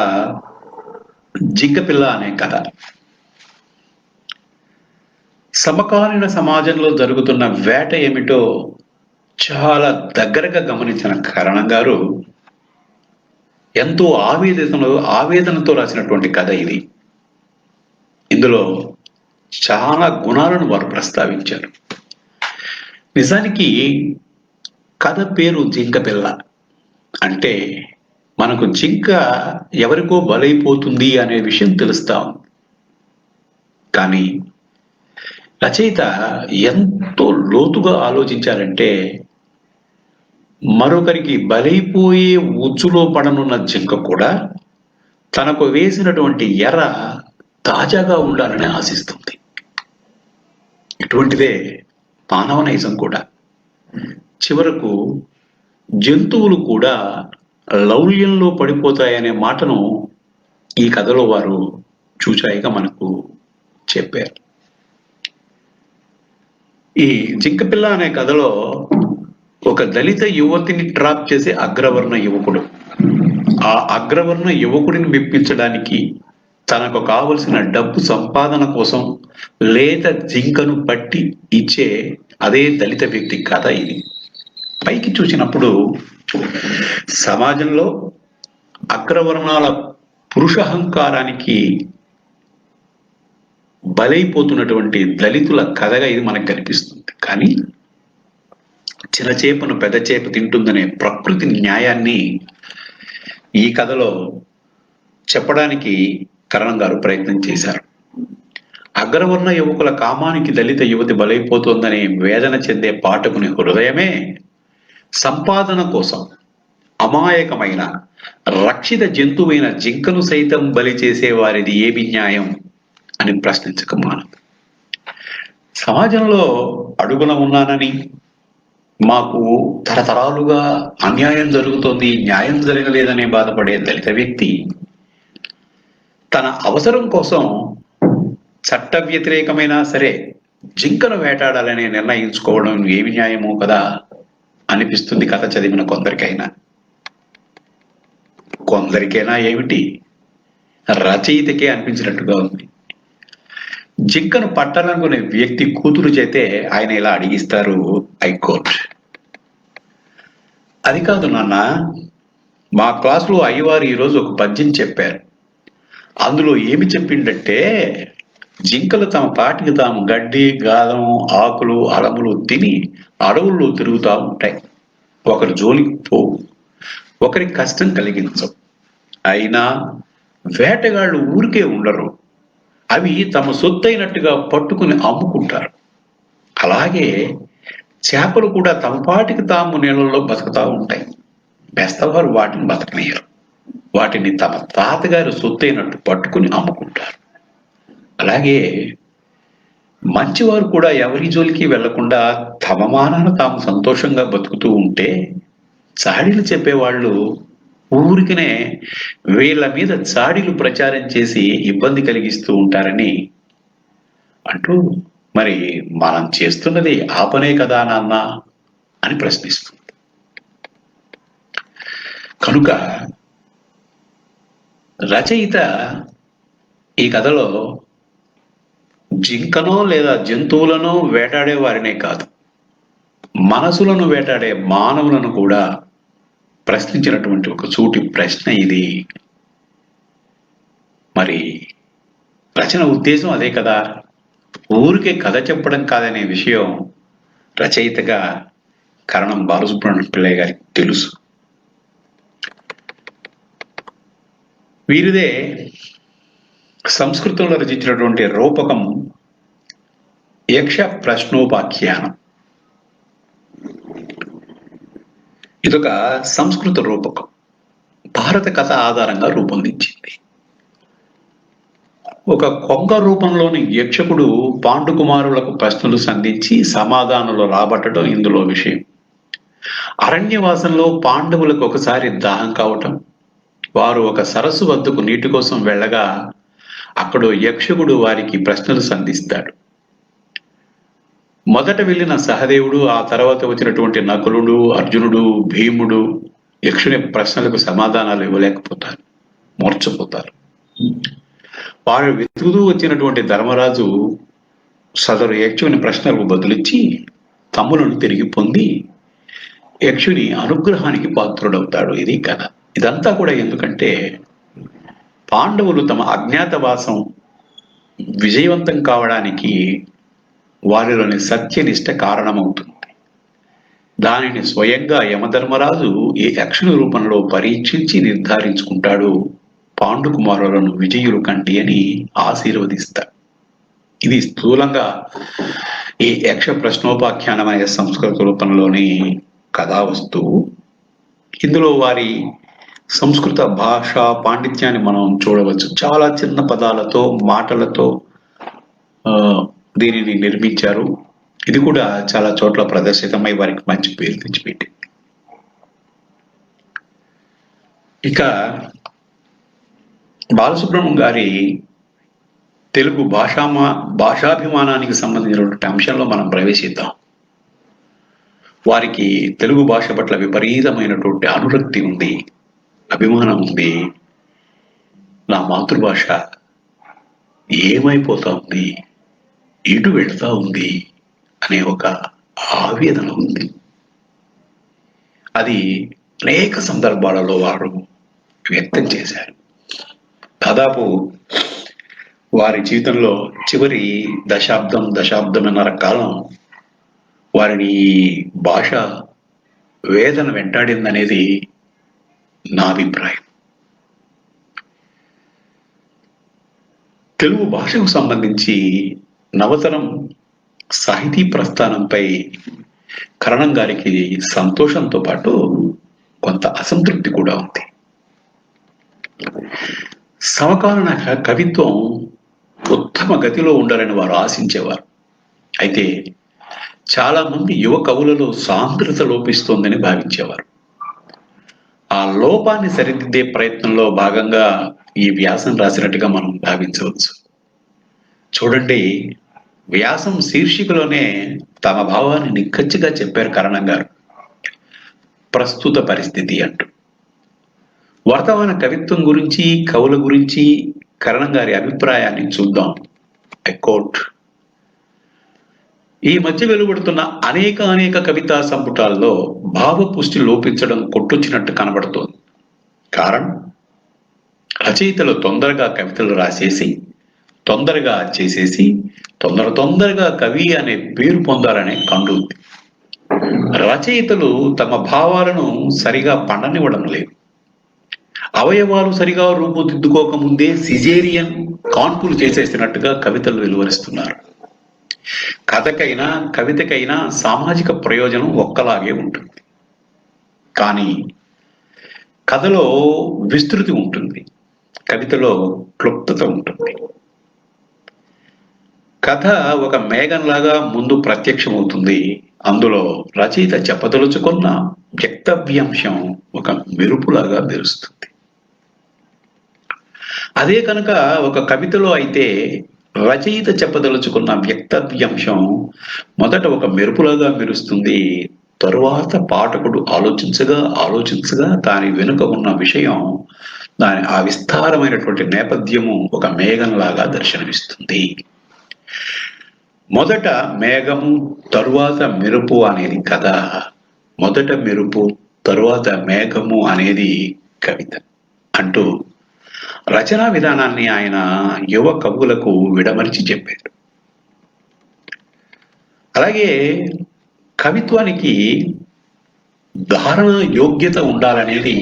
జింకపిల్ల అనే కథ. సమకాలీన సమాజంలో జరుగుతున్న వేట ఏమిటో చాలా దగ్గరగా గమనించిన కరణం గారు ఎంతో ఆవేదనతో రాసినటువంటి కథ ఇది. ఇందులో చాలా గుణాలను వారు ప్రస్తావించారు. నిజానికి కథ పేరు జింకపిల్ల అంటే మనకు జింక ఎవరికో బలైపోతుంది అనే విషయం తెలుస్తాం. కానీ రచయిత ఎంతో లోతుగా ఆలోచించారంటే మరొకరికి బలైపోయే ఉచ్చులో పడనున్న జింక కూడా తనకు వేసినటువంటి ఎర తాజాగా ఉండాలని ఆశిస్తుంది. ఇటువంటిదే మానవ నైజం కూడా. చివరకు జంతువులు కూడా లౌల్యంలో పడిపోతాయనే మాటను ఈ కథలో వారు చూచాయిగా మనకు చెప్పారు. ఈ జింకపిల్ల అనే కథలో ఒక దళిత యువతిని ట్రాప్ చేసే అగ్రవర్ణ యువకుడు ఆ అగ్రవర్ణ యువకుడిని మెప్పించడానికి తనకు కావలసిన డబ్బు సంపాదన కోసం లేత జింకను పట్టి ఇచ్చే అదే దళిత వ్యక్తి కథ ఇది. పైకి చూసినప్పుడు సమాజంలో అగ్రవర్ణాల పురుషహంకారానికి బలైపోతున్నటువంటి దళితుల కథగా ఇది మనకు కనిపిస్తుంది. కానీ చిన్నచేపను పెద్ద చేప తింటుందనే ప్రకృతి న్యాయాన్ని ఈ కథలో చెప్పడానికి కరణం గారు ప్రయత్నం చేశారు. అగ్రవర్ణ యువకుల కామానికి దళిత యువతి బలైపోతోందనే వేదన చెందే పాఠకుని హృదయమే సంపాదన కోసం అమాయకమైన రక్షిత జంతువైన జింకను సైతం బలి చేసే వారిది ఏమి న్యాయం అని ప్రశ్నించక మానదు. సమాజంలో అడుగున ఉన్నానని మాకు తరతరాలుగా అన్యాయం జరుగుతోంది, న్యాయం జరగలేదనే బాధపడే దళిత వ్యక్తి తన అవసరం కోసం చట్ట వ్యతిరేకమైనా సరే జింకను వేటాడాలని నిర్ణయించుకోవడం ఏమి న్యాయమో కదా అనిపిస్తుంది కథ చదివిన కొందరికైనా ఏమిటి, రచయితకే అనిపించినట్టుగా ఉంది. జింకను పట్టాలనుకునే వ్యక్తి కూతురు చేతే ఆయన ఇలా అడిగిస్తారు హైకోర్టు. అది కాదు నాన్న, మా క్లాసులో అయ్యవారు ఈరోజు ఒక పద్యం చెప్పారు. అందులో ఏమి చెప్పిండంటే జింకలు తమ పాటికి తాము గడ్డి గాదం ఆకులు అలములు తిని అడవుల్లో తిరుగుతూ ఉంటాయి. ఒకరి జోలికి పోవు, ఒకరికి కష్టం కలిగించవు. అయినా వేటగాళ్ళు ఊరికే ఉండరు, అవి తమ సొత్తైనట్టుగా పట్టుకుని అమ్ముకుంటారు. అలాగే చేపలు కూడా తమ పాటికి తాము నీళ్ళల్లో బతుకుతూ ఉంటాయి. బెస్తవారు వాటిని బతకనియరు, వాటిని తమ తాతగారి సొత్తైనట్టు పట్టుకుని అమ్ముకుంటారు. అలాగే మంచివారు కూడా ఎవరి జోలికి వెళ్లకుండా తమ మానాన తాము సంతోషంగా బతుకుతూ ఉంటే చాడీలు చెప్పేవాళ్ళు ఊరికినే వీళ్ళ మీద చాడీలు ప్రచారం చేసి ఇబ్బంది కలిగిస్తూ ఉంటారని అంటూ, మరి మనం చేస్తున్నది ఆ పనే కదా నాన్న అని ప్రశ్నిస్తుంది. కనుక రచయిత ఈ కథలో జింకనో లేదా జంతువులను వేటాడే వారినే కాదు, మనసులను వేటాడే మానవులను కూడా ప్రశ్నించినటువంటి ఒక సూటి ప్రశ్న ఇది. మరి రచన ఉద్దేశం అదే కదా, ఊరికే కథ చెప్పడం కాదనే విషయం రచయితగా కరణం బాలసుబ్రహ్మణ్యం పిల్లయ్య గారికి తెలుసు. వీరిదే సంస్కృతంలో రచించినటువంటి రూపకం యక్ష ప్రశ్నోపాఖ్యానం. ఇదొక సంస్కృత రూపకం, భారత కథ ఆధారంగా రూపొందించింది. ఒక కొంగ రూపంలోని యక్షకుడు పాండుకుమారులకు ప్రశ్నలు సంధించి సమాధానాలు రాబట్టడం ఇందులో విషయం. అరణ్యవాసంలో పాండవులకు ఒకసారి దాహం కావటం, వారు ఒక సరస్సు వద్దకు నీటి కోసం వెళ్ళగా అక్కడ యక్షకుడు వారికి ప్రశ్నలు సంధిస్తాడు. మొదట వెళ్ళిన సహదేవుడు, ఆ తర్వాత వచ్చినటువంటి నకులుడు, అర్జునుడు, భీముడు యక్షుని ప్రశ్నలకు సమాధానాలు ఇవ్వలేకపోతారు, మూర్ఛపోతారు. వారు వెతుకుతూ వచ్చినటువంటి ధర్మరాజు సదరు యక్షుని ప్రశ్నలకు బదులిచ్చి తమ్ములను తిరిగి పొంది యక్షుని అనుగ్రహానికి పాత్రుడవుతాడు. ఇది కథ. ఇదంతా కూడా ఎందుకంటే పాండవులు తమ అజ్ఞాతవాసం విజయవంతం కావడానికి వారిలోని సత్యనిష్ట కారణమవుతుంది. దానిని స్వయంగా యమధర్మరాజు ఈ యక్షుని రూపంలో పరీక్షించి నిర్ధారించుకుంటాడు. పాండుకుమారులను విజయులు కంటి అని ఆశీర్వదిస్తాడు. ఇది స్థూలంగా ఈ యక్ష ప్రశ్నోపాఖ్యానం అనే సంస్కృత రూపంలోని కథా వస్తువు. ఇందులో వారి సంస్కృత భాష పాండిత్యాన్ని మనం చూడవచ్చు. చాలా చిన్న పదాలతో మాటలతో దీనిని నిర్మించారు. ఇది కూడా చాలా చోట్ల ప్రదర్శితమై వారికి మంచి పేరు తెచ్చిపెట్టింది. ఇక బాలసుబ్రహ్మణ్యం గారి తెలుగు భాషాభిమానానికి సంబంధించినటువంటి అంశంలో మనం ప్రవేశిద్దాం. వారికి తెలుగు భాష పట్ల విపరీతమైనటువంటి అనురక్తి ఉంది, అభిమానం ఉంది. నా మాతృభాష ఏమైపోతా ఉంది, ఇటు వెళ్తా ఉంది అనే ఒక ఆవేదన ఉంది. అది అనేక సందర్భాలలో వారు వ్యక్తం చేశారు. దాదాపు వారి జీవితంలో చివరి దశాబ్దన్నర కాలం వారిని భాష వేదన వెంటాడిందనేది నా అభిప్రాయం. తెలుగు భాషకు సంబంధించి నవతరం సాహితీ ప్రస్థానంపై కరణం గారికి సంతోషంతో పాటు కొంత అసంతృప్తి కూడా ఉంది. సమకాలీన కవిత్వం ఉత్తమ గతిలో ఉండాలని వారు ఆశించేవారు. అయితే చాలా మంది యువ కవులలో సాంద్రత లోపిస్తోందని భావించేవారు. ఆ లోపాన్ని సరిదిద్దే ప్రయత్నంలో భాగంగా ఈ వ్యాసం రాసినట్టుగా మనం భావించవచ్చు. చూడండి, వ్యాసం శీర్షికలోనే తమ భావాన్ని నిక్కచ్చిగా చెప్పారు కరణం గారు. ప్రస్తుత పరిస్థితి అంటూ. వర్తమాన కవిత్వం గురించి, కవుల గురించి కరణం గారి అభిప్రాయాన్ని చూద్దాం. కోట్: ఈ మధ్య వెలువడుతున్న అనేక కవితా సంపుటాల్లో భావపుష్టి లోపించడం కొట్టొచ్చినట్టు కనబడుతోంది. కారణం, రచయితలు తొందరగా కవితలు రాసేసి, తొందరగా చేసేసి, తొందరగా కవి అనే పేరు పొందాలనే కండుంది. రచయితలు తమ భావాలను సరిగా పండనివ్వడం లేదు. అవయవాలు సరిగా రూపుదిద్దుకోకముందే సిజేరియన్ కాన్పులు చేసేసినట్టుగా కవితలు వెలువరిస్తున్నారు. కథకైనా కవితకైనా సామాజిక ప్రయోజనం ఒక్కలాగే ఉంటుంది. కానీ కథలో విస్తృతి ఉంటుంది, కవితలో క్లుప్తత ఉంటుంది. కథ ఒక మేఘంలాగా ముందు ప్రత్యక్షమవుతుంది. అందులో రచయిత చెప్పదలుచుకున్న వ్యక్తవ్యాంశం ఒక మెరుపులాగా మెరుస్తుంది. అదే కనుక ఒక కవితలో అయితే రచయిత చెప్పదలుచుకున్న వ్యక్తవ్యాంశం మొదట ఒక మెరుపులాగా మెరుస్తుంది. తరువాత పాఠకుడు ఆలోచించగా దాని వెనుక ఉన్న విషయం, దాని ఆ విస్తారమైనటువంటి నేపథ్యము ఒక మేఘంలాగా దర్శనమిస్తుంది. మొదట మేఘము తరువాత మెరుపు అనేది కథ. మొదట మెరుపు తరువాత మేఘము అనేది కవిత అంటూ రచనా విధానాన్ని ఆయన యువ కవులకు విడమరిచి చెప్పారు. అలాగే కవిత్వానికి ధారణ యోగ్యత ఉండాలనేది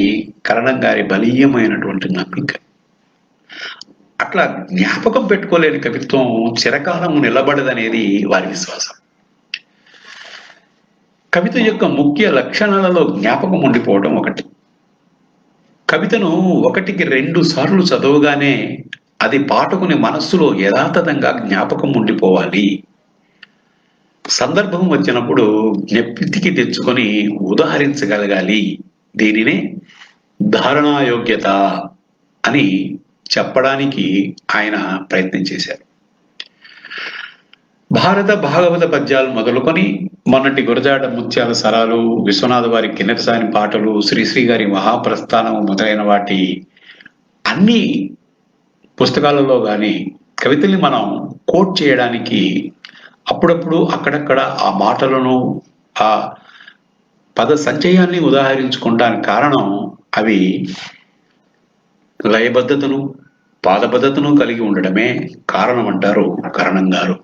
కరణం గారి బలీయమైనటువంటి నమ్మిక. అట్లా జ్ఞాపకం పెట్టుకోలేని కవిత్వం చిరకాలం నిలబడదనేది వారి విశ్వాసం. కవిత యొక్క ముఖ్య లక్షణాలలో జ్ఞాపకం ఉండిపోవడం ఒకటి. కవితను 1-2 సార్లు చదవగానే అది పాఠకుని మనస్సులో యథాతథంగా జ్ఞాపకం ఉండిపోవాలి. సందర్భం వచ్చినప్పుడు జ్ఞప్తికి తెచ్చుకొని ఉదాహరించగలగాలి. దీనినే ధారణాయోగ్యత అని చెప్పడానికి ఆయన ప్రయత్నం చేశారు. భారత భాగవత పద్యాలు మొదలుకొని మొన్నటి గురజాడ ముత్యాల సరాలు, విశ్వనాథ వారి కిన్నెరసాని పాటలు, శ్రీశ్రీ గారి మహాప్రస్థానం మొదలైన వాటి అన్ని పుస్తకాలలో కానీ కవితల్ని మనం కోట్ చేయడానికి అప్పుడప్పుడు అక్కడక్కడ ఆ మాటలను, ఆ పద సంచయాన్ని ఉదాహరించుకోవడానికి కారణం అవి లయబద్ధతను, పాదబద్ధతను కలిగి ఉండడమే కారణం అంటారు కరణం గారు.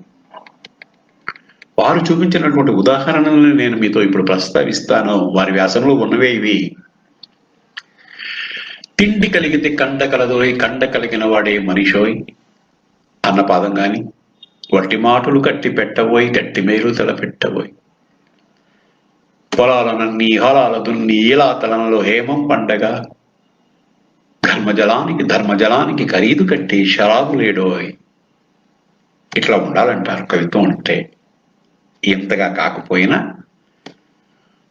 వారు చూపించినటువంటి ఉదాహరణలను నేను మీతో ఇప్పుడు ప్రస్తావిస్తాను. వారి వ్యాసంలో ఉన్నవే ఇవి. తిండి కలిగితే కండ కలదోయ్, కండ కలిగిన వాడే మనిషోయ్ అన్న పాదం గాని, వట్టి మాటలు కట్టి పెట్టబోయి గట్టి మేలు తలపెట్టబోయి, పొలాలనన్నీ హాలాల దున్ని ఇలా తలంలో హేమం పండగ, ధర్మజలానికి ఖరీదు కట్టి షరాబు లేడోయ్. ఇట్లా ఉండాలంటారు కవిత్వం అంటే. ఎంతగా కాకపోయినా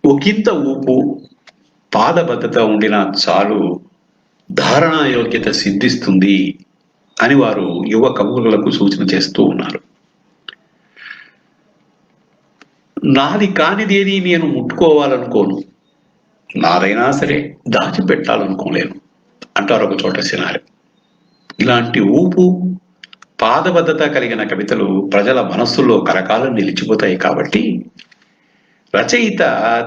ఒకంత ఊపు, పాదబద్ధత ఉండినా చాలు ధారణా యోగ్యత సిద్ధిస్తుంది అని వారు యువ కవులకు సూచన చేస్తూ ఉన్నారు. నాది కానిదేది నేను ముట్టుకోవాలనుకోను, నాదైనా సరే దాచిపెట్టాలనుకోలేను అంటారు ఒక చోట సినారి. ఇలాంటి ఊపు, పాదబద్ధత కలిగిన కవితలు ప్రజల మనస్సుల్లో కలకాలం నిలిచిపోతాయి. కాబట్టి రచయిత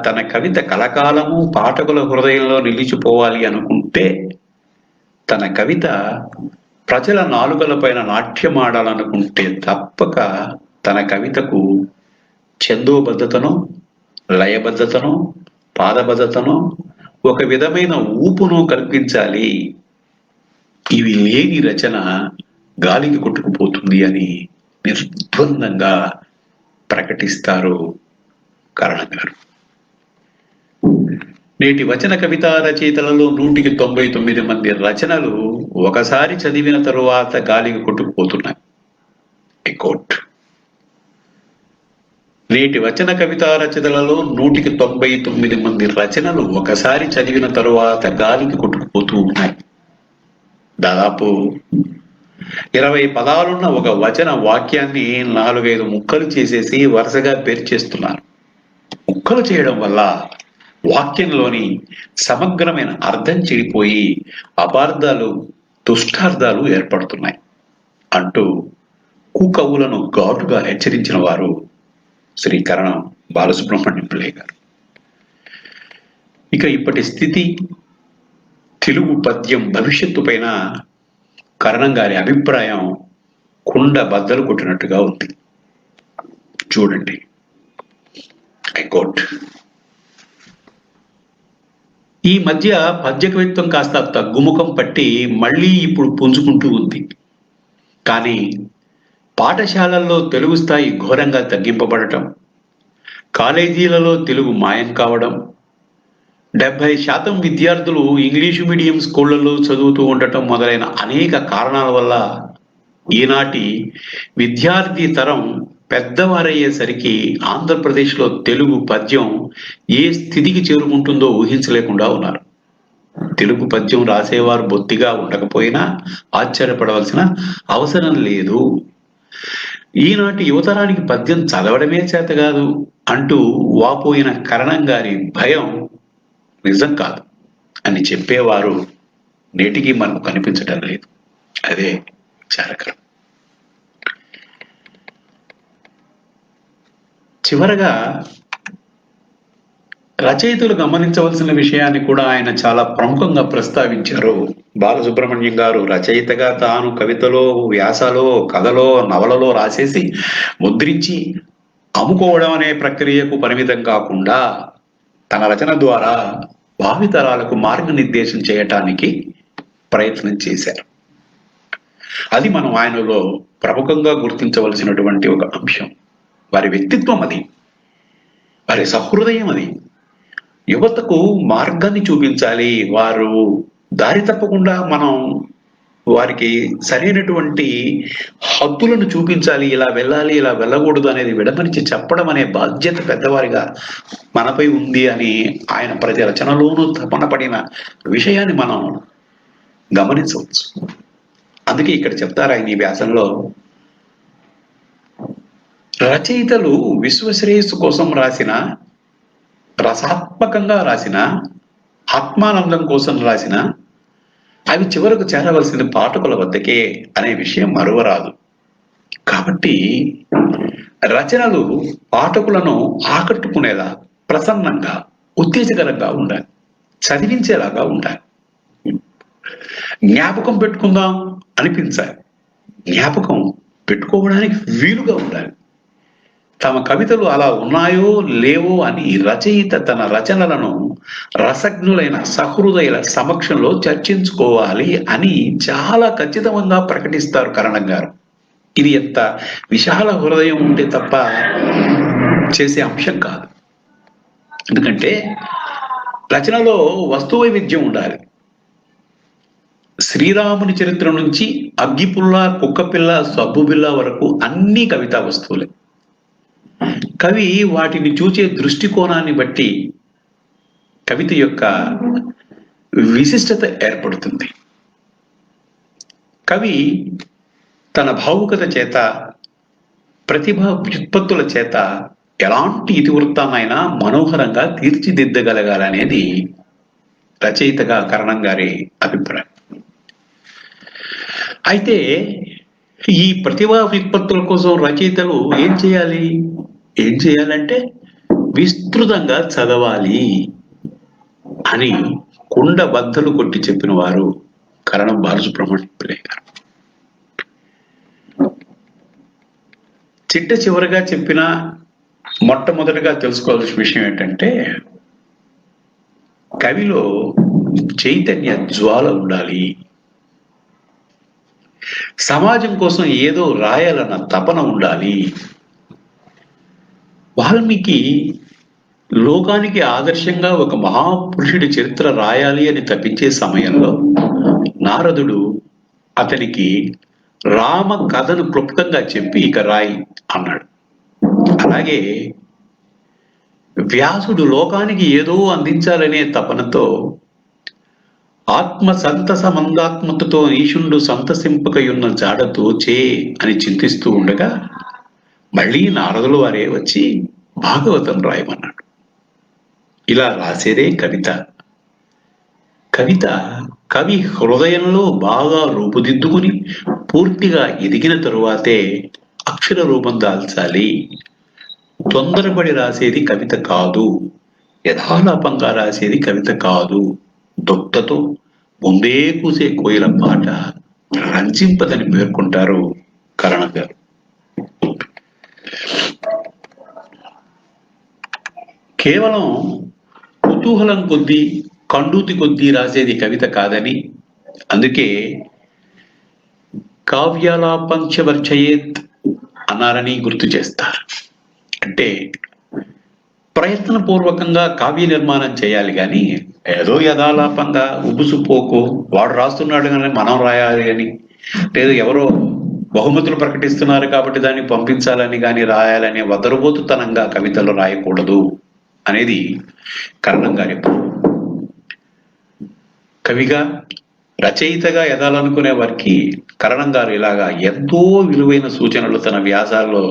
తన కవిత కలకాలము పాఠకుల హృదయంలో నిలిచిపోవాలి అనుకుంటే తన కవిత ప్రజల నాలుకలపైన నాట్యమాడాలనుకుంటే తప్పక తన కవితకు ఛందోబద్ధతను, లయబద్ధతను, పాదబద్ధతను, ఒక విధమైన ఊపును కల్పించాలి. ఇవి లేని రచన గాలికి కొట్టుకుపోతుంది అని నిర్ద్వందంగా ప్రకటిస్తారు కరణం గారు. నేటి వచన కవితా రచయితలలో 199 మంది రచనలు ఒకసారి చదివిన తరువాత గాలికి కొట్టుకుపోతున్నాయి. నేటి వచన కవితా రచనలలో 199 మంది రచనలు ఒకసారి చదివిన తరువాత గాలికి కొట్టుకుపోతూ ఉన్నాయి. దాదాపు 20 పదాలున్న ఒక వచన వాక్యాన్ని 4-5 ముక్కలు చేసేసి వరుసగా పేర్చేస్తున్నారు. ముక్కలు చేయడం వల్ల వాక్యంలోని సమగ్రమైన అర్థం చెడిపోయి అపార్థాలు, దుష్టార్థాలు ఏర్పడుతున్నాయి అంటూ కుకవులను ఘాటుగా హెచ్చరించిన వారు శ్రీ కరణం బాలసుబ్రహ్మణ్యం పిళ్ళై గారు. ఇక ఇప్పటి స్థితి, తెలుగు పద్యం భవిష్యత్తు పైన కరణం గారి అభిప్రాయం కుండ బద్దలు కొట్టినట్టుగా ఉంది. చూడండి. ఈ మధ్య పద్య కవిత్వం కాస్త తగ్గుముఖం పట్టి మళ్ళీ ఇప్పుడు పుంజుకుంటూ ఉంది. కానీ పాఠశాలల్లో తెలుగు స్థాయి ఘోరంగా తగ్గింపబడటం, కాలేజీలలో తెలుగు మాయం కావడం, 70% విద్యార్థులు ఇంగ్లీషు మీడియం స్కూళ్లలో చదువుతూ ఉండటం మొదలైన అనేక కారణాల వల్ల ఈనాటి విద్యార్థి తరం పెద్దవారయ్యేసరికి ఆంధ్రప్రదేశ్లో తెలుగు పద్యం ఏ స్థితికి చేరుకుంటుందో ఊహించలేకుండా ఉన్నారు. తెలుగు పద్యం రాసేవారు బొత్తిగా ఉండకపోయినా ఆశ్చర్యపడవలసిన అవసరం లేదు. ఈనాటి యువతరానికి పద్యం చదవడమే చేత కాదు అంటూ వాపోయిన కరణం గారి భయం నిజం కాదు అని చెప్పేవారు నేటికి మనకు కనిపించటం లేదు. అదే విచారకరం. చివరగా రచయితలు గమనించవలసిన విషయాన్ని కూడా ఆయన చాలా ప్రముఖంగా ప్రస్తావించారు. బాలసుబ్రహ్మణ్యం గారు రచయితగా తాను కవితలో, వ్యాసాలో, కథలో, నవలలో రాసేసి ముద్రించి అమ్ముకోవడం అనే ప్రక్రియకు పరిమితం కాకుండా తన రచన ద్వారా భావితరాలకు మార్గనిర్దేశం చేయటానికి ప్రయత్నం చేశారు. అది మనం ఆయనలో ప్రముఖంగా గుర్తించవలసినటువంటి ఒక అంశం. వారి వ్యక్తిత్వం అది, వారి సహృదయం అది. యువతకు మార్గాన్ని చూపించాలి, వారు దారి తప్పకుండా మనం వారికి సరైనటువంటి హద్దులను చూపించాలి, ఇలా వెళ్ళాలి, ఇలా వెళ్ళకూడదు అనేది విడమరిచి చెప్పడం అనే బాధ్యత పెద్దవారిగా మనపై ఉంది అని ఆయన ప్రతి రచనలోనూ తపన పడిన విషయాన్ని మనం గమనించవచ్చు. అందుకే ఇక్కడ చెప్తారు ఆయన ఈ వ్యాసంలో, రచయితలు విశ్వశ్రేయస్సు కోసం రాసిన, రసాత్మకంగా రాసిన, ఆత్మానందం కోసం రాసిన, అవి చివరకు చేరవలసిన పాఠకుల వద్దకే అనే విషయం మరువరాదు. కాబట్టి రచనలు పాఠకులను ఆకట్టుకునేలా, ప్రసన్నంగా, ఉత్తేజకరంగా ఉండాలి, చదివించేలాగా ఉండాలి, జ్ఞాపకం పెట్టుకుందాం అనిపించాలి, జ్ఞాపకం పెట్టుకోవడానికి వీలుగా ఉండాలి. తమ కవితలు అలా ఉన్నాయో లేవో అని రచయిత తన రచనలను రసజ్ఞులైన సహృదయుల సమక్షంలో చర్చించుకోవాలి అని చాలా ఖచ్చితంగా ప్రకటిస్తారు కరణం గారు. ఇది ఎంత విశాల హృదయం ఉంటే తప్ప చేసే అంశం కాదు. ఎందుకంటే రచనలో వస్తు వైవిధ్యం ఉండాలి. శ్రీరాముని చరిత్ర నుంచి అగ్గిపుల్ల, కుక్కపిల్ల, సబ్బుబిల్ల వరకు అన్ని కవితా వస్తువులే. కవి వాటిని చూసే దృష్టికోణాన్ని బట్టి కవిత యొక్క విశిష్టత ఏర్పడుతుంది. కవి తన భావుకత చేత, ప్రతిభా వ్యుత్పత్తుల చేత ఎలాంటి ఇతివృత్తాన్నైనా మనోహరంగా తీర్చిదిద్దగలగాలనేది రచయితగా కరణం గారి అభిప్రాయం. అయితే ఈ ప్రతిభా వ్యుత్పత్తుల కోసం రచయితలు ఏం చేయాలంటే విస్తృతంగా చదవాలి అని కుండ బద్దలు కొట్టి చెప్పిన వారు కరణం బాలసుబ్రహ్మణ్యం పిళ్ళై గారు. చిట్ట చివరిగా చెప్పిన మొట్టమొదటిగా తెలుసుకోవాల్సిన విషయం ఏంటంటే కవిలో చైతన్య జ్వాల ఉండాలి. సమాజం కోసం ఏదో రాయాలన్న తపన ఉండాలి. వాల్మీకి లోకానికి ఆదర్శంగా ఒక మహాపురుషుడి చరిత్ర రాయాలి అని తప్పించే సమయంలో నారదుడు అతనికి రామ కథను క్లుప్తంగా చెప్పి ఇక రాయి అన్నాడు. అలాగే వ్యాసుడు లోకానికి ఏదో అందించాలనే తపనతో ఆత్మ సంతస మందాత్మతతో ఈశుండు సంతసింపకయున్న జాడతో చే అని చింతిస్తూ ఉండగా మళ్ళీ నారదుల వారే వచ్చి భాగవతం రాయమన్నాడు. ఇలా రాసేదే కవిత. కవి హృదయంలో బాగా రూపుదిద్దుకుని పూర్తిగా ఎదిగిన తరువాతే అక్షర రూపం దాల్చాలి. తొందరపడి రాసేది కవిత కాదు, యథాలాపంగా రాసేది కవిత కాదు. దుఃఖతో ముందే కూసే కోయిల పాట రంజింపదని పేర్కొంటారు కరణం గారు. కేవలం కుతూహలం కొద్దీ, కండూతి కొద్దీ రాసేది కవిత కాదని, అందుకే కావ్యాలాపంచవర్చయేత్ అన్నారని గుర్తు చేస్తారు. అంటే ప్రయత్నపూర్వకంగా కావ్య నిర్మాణం చేయాలి కానీ ఏదో యథాలాపంగా ఉబుసుపోకు వాడు రాస్తున్నాడు కానీ మనం రాయాలి అని, లేదు ఎవరో బహుమతులు ప్రకటిస్తున్నారు కాబట్టి దాన్ని పంపించాలని కానీ రాయాలని వదరుబోతుతనంగా కవితలు రాయకూడదు అనేది కరణం గారి. కవిగా రచయితగా ఎదాలనుకునే వారికి కరణం గారు ఇలాగా ఎంతో విలువైన సూచనలు తన వ్యాసాల్లో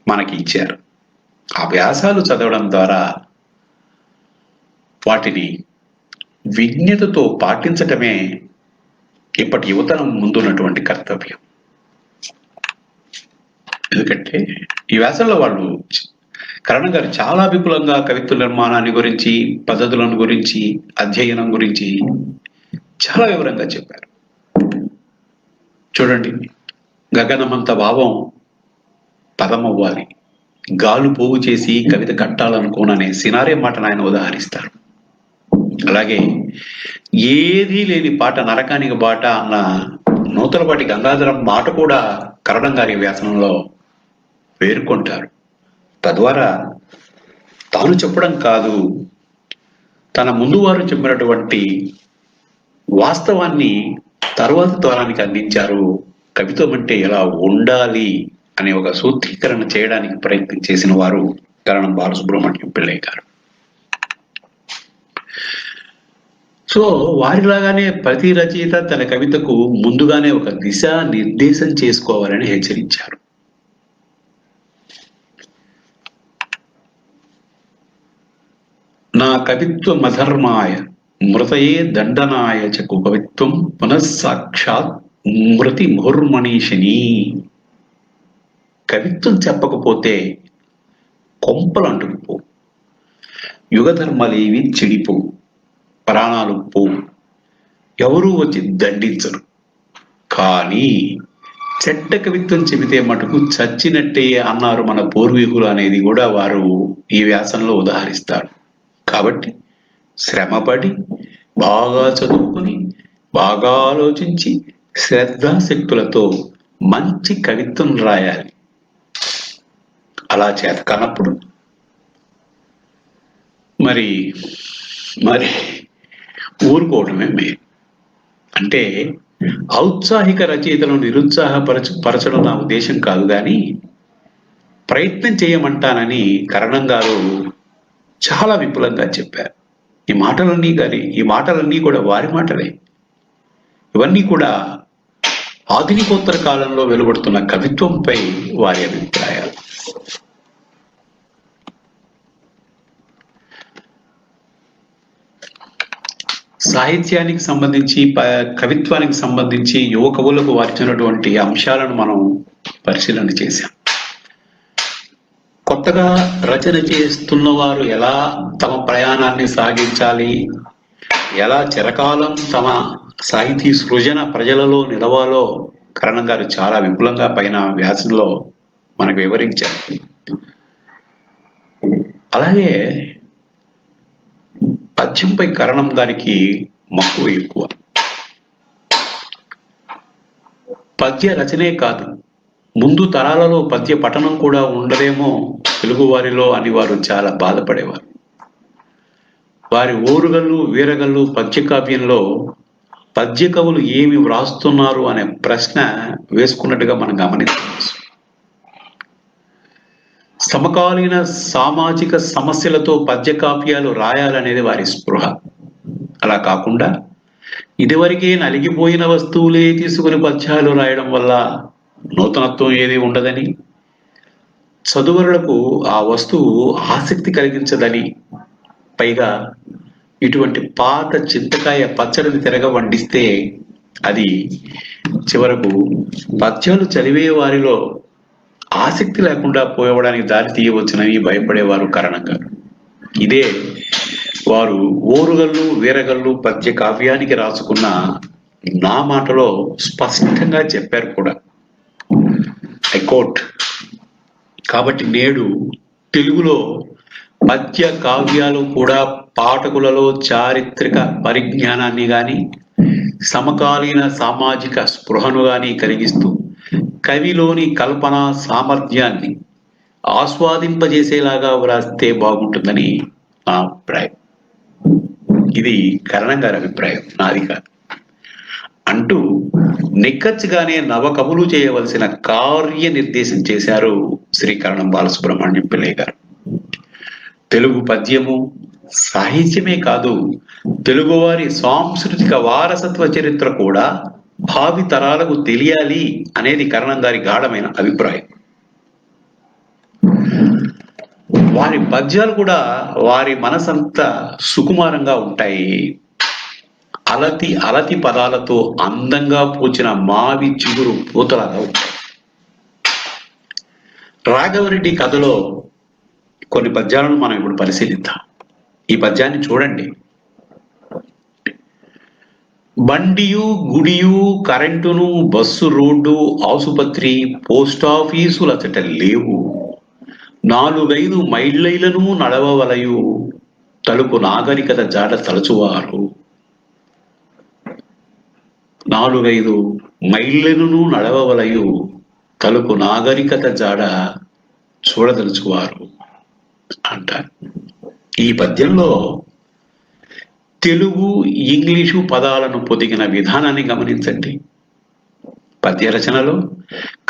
మనకి ఇచ్చారు. ఆ వ్యాసాలు చదవడం ద్వారా వాటిని విజ్ఞతతో పాటించటమే ఇప్పటి యువతరం ముందున్నటువంటి కర్తవ్యం. ఎందుకంటే ఈ వ్యాసంలో వాళ్ళు కరణం గారు చాలా విపులంగా కవిత్వ నిర్మాణాన్ని గురించి, పద్ధతులను గురించి, అధ్యయనం గురించి చాలా వివరంగా చెప్పారు. చూడండి, గగనమంత భావం పదమవ్వాలి, గాలు పోగు చేసి కవిత కట్టాలనుకోననే సినారే మాటను ఆయన ఉదాహరిస్తారు. అలాగే ఏదీ లేని పాట నరకానికి బాట అన్న నూతలపాటి గంగాధరం మాట కూడా కరణం గారి వ్యాసనంలో పేర్కొంటారు. తద్వారా తాను చెప్పడం కాదు, తన ముందు వారు చెప్పినటువంటి వాస్తవాన్ని తర్వాత తరానికి అందించారు. కవిత్వం అంటే ఎలా ఉండాలి అనే ఒక సూత్రీకరణ చేయడానికి ప్రయత్నం చేసిన వారు కరణం బాలసుబ్రహ్మణ్యం పిళ్ళై గారు. సో వారిలాగానే ప్రతి రచయిత తన కవితకు ముందుగానే ఒక దిశా నిర్దేశం చేసుకోవాలని హెచ్చరించారు. నా కవిత్వ మధర్మాయ మృతయే దండనాయ చ కవిత్వం పునఃసాక్షాత్ మృతి ముహుర్మణీషిని. కవిత్వం చెప్పకపోతే కొంపలు అంటుకుపో, యుగధర్మలేవి చెడిపో, ప్రాణాలు పోవు, ఎవరూ వచ్చి దండించరు. కానీ చెడ్డ కవిత్వం చెబితే మటుకు చచ్చినట్టే అన్నారు మన పూర్వీకులు అనేది కూడా వారు ఈ వ్యాసంలో ఉదాహరిస్తారు. కాబట్టి శ్రమపడి బాగా చదువుకుని బాగా ఆలోచించి శ్రద్ధాశక్తులతో మంచి కవిత్వం రాయాలి. అలా చేత కానప్పుడు మరి మరి ఊరుకోవడమే మేలు. అంటే ఔత్సాహిక రచయితలను పరచడం నా ఉద్దేశం కాదు, కానీ ప్రయత్నం చేయమంటానని కరణం గారు చాలా విపులంగా చెప్పారు. ఈ మాటలన్నీ కూడా వారి మాటలే. ఇవన్నీ కూడా ఆధునికోత్తర కాలంలో వెలువడుతున్న కవిత్వంపై వారి అభిప్రాయాలు. సాహిత్యానికి సంబంధించి కవిత్వానికి సంబంధించి యువ కవులకు వార్చినటువంటి అంశాలను మనం పరిశీలన చేశాం. కొత్తగా రచన చేస్తున్న వారు ఎలా తమ ప్రయాణాన్ని సాగించాలి, ఎలా చిరకాలం తమ సాహితీ సృజన ప్రజలలో నిలవాలో కరణం గారు చాలా విపులంగా పైన వ్యాసంలో మనకు వివరించారు. అలాగే పద్యంపై కరణం గారికి మక్కువ ఎక్కువ. పద్య రచనే కాదు, ముందు తరాలలో పద్య పఠనం కూడా ఉండదేమో తెలుగు వారిలో అని వారు చాలా బాధపడేవారు. వారి ఓరుగల్లు వీరగల్లు పద్యకావ్యంలో పద్య కవులు ఏమి వ్రాస్తున్నారు అనే ప్రశ్న వేసుకున్నట్టుగా మనం గమనించవచ్చు. సమకాలీన సామాజిక సమస్యలతో పద్య కావ్యాలు రాయాలనేది వారి స్పృహ. అలా కాకుండా ఇదివరకే నలిగిపోయిన వస్తువులే తీసుకుని పద్యాలు రాయడం వల్ల నూతనత్వం ఏది ఉండదని, చదువరులకు ఆ వస్తువు ఆసక్తి కలిగించదని, పైగా ఇటువంటి పాత చింతకాయ పచ్చడిని తిరగ వండిస్తే అది చివరకు పద్యాలు చదివే వారిలో ఆసక్తి లేకుండా పోయవడానికి దారి తీయవచ్చునని భయపడేవారు కారణంగా. ఇదే వారు ఓరుగల్లు వీరగల్లు పద్య కావ్యానికి రాసుకున్న నా మాటలో స్పష్టంగా చెప్పారు కూడా. I quote. కాబట్టి నేడు తెలుగులో పద్య కావ్యాలు కూడా పాఠకులలో చారిత్రక పరిజ్ఞానాన్ని గాని సమకాలీన సామాజిక స్పృహను గాని కలిగిస్తూ కవిలోని కల్పన సామర్థ్యాన్ని ఆస్వాదింపజేసేలాగా వ్రాస్తే బాగుంటుందని నా అభిప్రాయం. ఇది కరణం గారి అభిప్రాయం, నాది కాదు అంటూ నిక్కచ్చిగానే నవకవులు చేయవలసిన కార్యనిర్దేశం చేశారు శ్రీ కరణం బాలసుబ్రహ్మణ్యం పిల్లయ్య గారు. తెలుగు పద్యము సాహిత్యమే కాదు, తెలుగువారి సాంస్కృతిక వారసత్వ చరిత్ర కూడా భావి తరాలకు తెలియాలి అనేది కరణం గారి గాఢమైన అభిప్రాయం. వారి పద్యాలు కూడా వారి మనసంతా సుకుమారంగా ఉంటాయి. అలతి అలతి పదాలతో అందంగా పూచిన మావి చిగురు పూతలాగా ఉంటాయి. రాఘవరెడ్డి కథలో కొన్ని పద్యాలను మనం ఇప్పుడు పరిశీలిద్దాం. ఈ పద్యాన్ని చూడండి. బండియు గుడియు కరెంటును బస్సు రోడ్డు ఆసుపత్రి పోస్టాఫీసులచట లేవు, 4-5 మైళ్ళైలను నడవవలయు తలుపు నాగరికత జాడ తలచువారు. 4-5 మైళ్ళను నడవవలయు తలుపు నాగరికత జాడ చూడదలుచువారు అంటారు. ఈ పద్యంలో తెలుగు ఇంగ్లీషు పదాలను పొదిగిన విధానాన్ని గమనించండి. పద్య రచనలో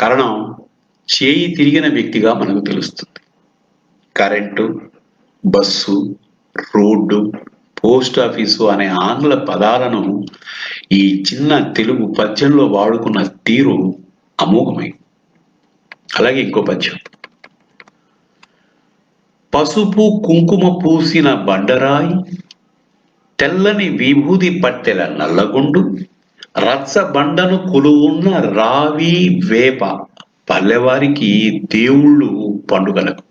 కరణం చేయి తిరిగిన వ్యక్తిగా మనకు తెలుస్తుంది. Current, bus, road, post office అనే ఆంగ్ల పదాలను ఈ చిన్న తెలుగు పద్యంలో వాడుకున్న తీరు అమోఘమై. అలాగే ఇంకో పద్యం. పసుపు కుంకుమ పూసిన బండరాయి తెల్లని విభూది పట్టెల నల్లగుండు రచ్చ బండను కొలువున్న రావి వేప పల్లెవారికి దేవుళ్ళు పండుగలకు.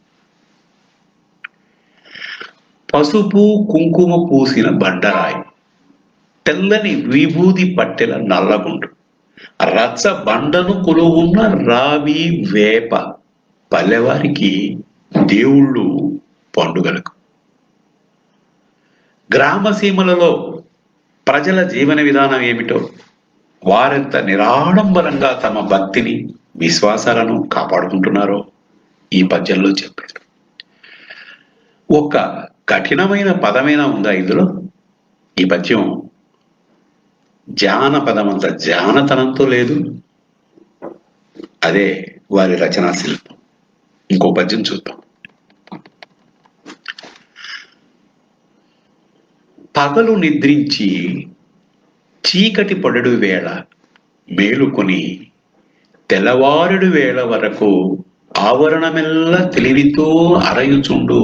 పసుపు కుంకుమ పూసిన బండరాయి తెల్లని విభూది పట్టెల నల్లగుండు రచ్చ బండను కొలువున్న రావి వేప పల్లెవారికి దేవుళ్ళు పండుగలకు. గ్రామసీమలలో ప్రజల జీవన విధానం ఏమిటో, వారెంత నిరాడంబరంగా తమ భక్తిని విశ్వాసాలను కాపాడుకుంటున్నారో ఈ పద్యంలో చెప్పారు. ఒక కఠినమైన పదమైనా ఉందా ఇందులో? ఈ పద్యం జానపదం అంత జానతనంతో లేదు. అదే వారి రచనా శిల్పం. ఇంకో పద్యం చూద్దాం. పగలు నిద్రించి చీకటి పడుడు వేళ మేలుకొని తెల్లవారుడు వేళ వరకు ఆవరణమెల్ల తెలివితో అరయుచుండు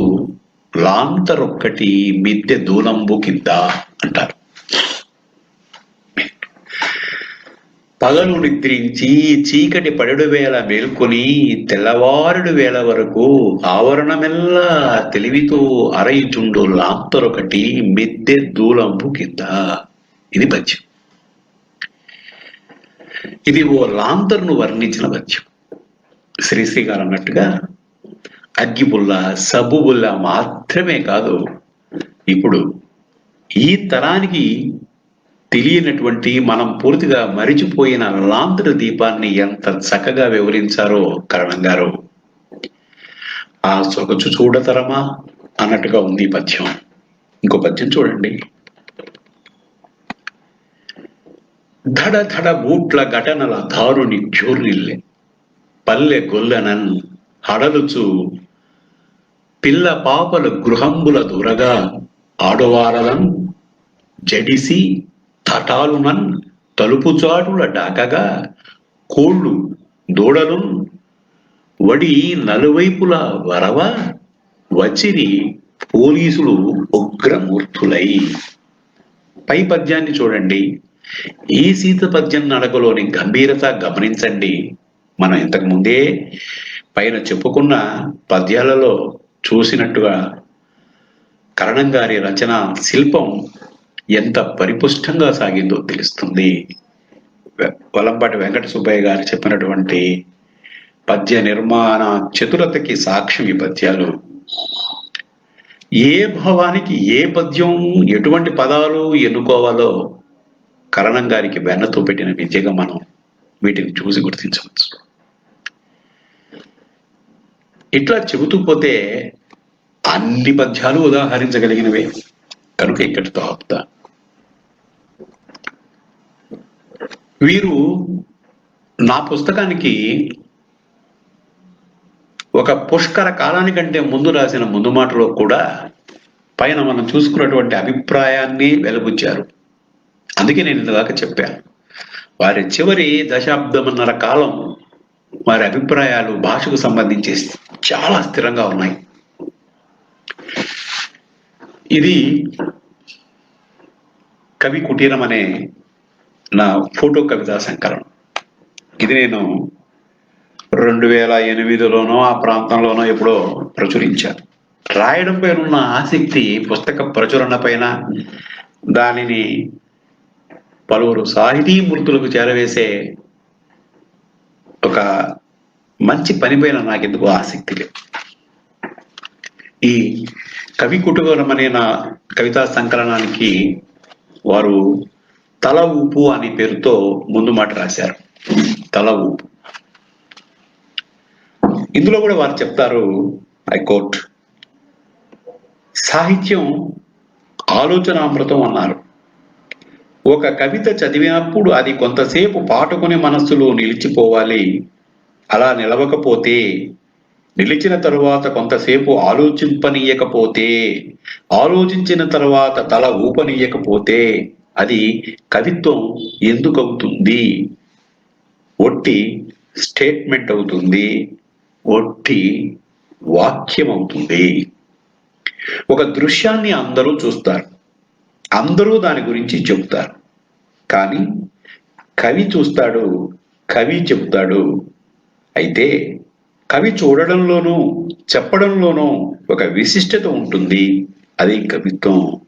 లాంతరొక్కటి మిద్దె దూలంబు కింద అంటారు. పగలు నిద్రించి చీకటి పడుడు వేళ మేల్కొని తెల్లవారుడు వేళ వరకు ఆవరణమెల్లా తెలివితో అరయుచుండు లాంతరొకటి మిద్దె దూలంబు కింద. ఇది పద్యం. ఇది ఓ లాంతర్ను వర్ణించిన పద్యం. శ్రీశ్రీ గారు అన్నట్టుగా అగ్గిపుల్ల సబ్బుబుల్ల మాత్రమే కాదు, ఇప్పుడు ఈ తరానికి తెలియనటువంటి, మనం పూర్తిగా మరిచిపోయిన లాంతరు దీపాన్ని ఎంత చక్కగా వివరించారో కరణం గారు. ఆ సొగచు చూడతరమా అన్నట్టుగా ఉంది ఈ పద్యం. ఇంకో పద్యం చూడండి. ధడ ధడ బూట్ల ఘటనల దారుని జ్యోర్నిల్లె పల్లె గొల్లనన్ హడలుచు పిల్ల పాపల గృహంబుల దూరగా ఆడువారలన్ జడిసి తటాలునన్ తలుపుచాటుల డాకగా కోళ్ళు దూడలు వడి నలువైపుల వరవ వచ్చిరి పోలీసులు ఉగ్రమూర్తులై. పై పద్యాన్ని చూడండి. ఈ సీత పద్యం నడకలోని గంభీరత గమనించండి. మనం ఇంతకు ముందే పైన చెప్పుకున్న పద్యాలలో చూసినట్టుగా కరణం గారి రచన శిల్పం ఎంత పరిపుష్టంగా సాగిందో తెలుస్తుంది. వలంపాటి వెంకట సుబ్బయ్య గారు చెప్పినటువంటి పద్య నిర్మాణ చతురతకి సాక్ష్యం ఈ పద్యాలు. ఏ భావానికి ఏ పద్యం ఎటువంటి పదాలు ఎన్నుకోవాలో కరణం గారికి వెన్నతో పెట్టిన విద్యగా మనం వీటిని చూసి గుర్తించవచ్చు. ఇట్లా చెబుతూ పోతే అన్ని పద్యాలు ఉదాహరించగలిగినవే కనుక ఇక్కడితో ఆపుతా. వీరు నా పుస్తకానికి ఒక పుష్కర కాలానికంటే ముందు రాసిన ముందు మాటలో కూడా పైన మనం చూసుకున్నటువంటి అభిప్రాయాన్ని వెలుబుచ్చారు. అందుకే నేను ఇంతదాకా చెప్పాను, వారి చివరి దశాబ్దమన్నర కాలం వారి అభిప్రాయాలు భాషకు సంబంధించి చాలా స్థిరంగా ఉన్నాయి. ఇది కవి కుటీరం అనే నా ఫోటో కవితా సంకలనం. ఇది నేను 2008లోనో ఆ ప్రాంతంలోనో ఎప్పుడో ప్రచురించాను. రాయడం పైన ఉన్న ఆసక్తి పుస్తక ప్రచురణ పైన, దానిని పలువురు సాహితీమూర్తులకు చేరవేసే ఒక మంచి పని పైన నాకెందుకు ఆసక్తి లేదు. ఈ కవి కుటీరం అనే నా కవితా సంకలనానికి వారు తల ఊపు అనే పేరుతో ముందు మాట రాశారు. తల ఊపు. ఇందులో కూడా వారు చెప్తారు, ఐ కోట్, సాహిత్యం ఆలోచనామృతం అన్నారు. ఒక కవిత చదివినప్పుడు అది కొంతసేపు పాఠకుని మనస్సులో నిలిచిపోవాలి. అలా నిలవకపోతే, నిలిచిన తరువాత కొంతసేపు ఆలోచింపనీయకపోతే, ఆలోచించిన తరువాత తల ఊపనీయకపోతే అది కవిత్వం ఎందుకు అవుతుంది? ఒట్టి స్టేట్మెంట్ అవుతుంది, ఒట్టి వాక్యం అవుతుంది. ఒక దృశ్యాన్ని అందరూ చూస్తారు, అందరూ దాని గురించి చెబుతారు. కానీ కవి చూస్తాడు, కవి చెబుతాడు. అయితే కవి చూడడంలోనూ చెప్పడంలోనూ ఒక విశిష్టత ఉంటుంది. అది కవిత్వం.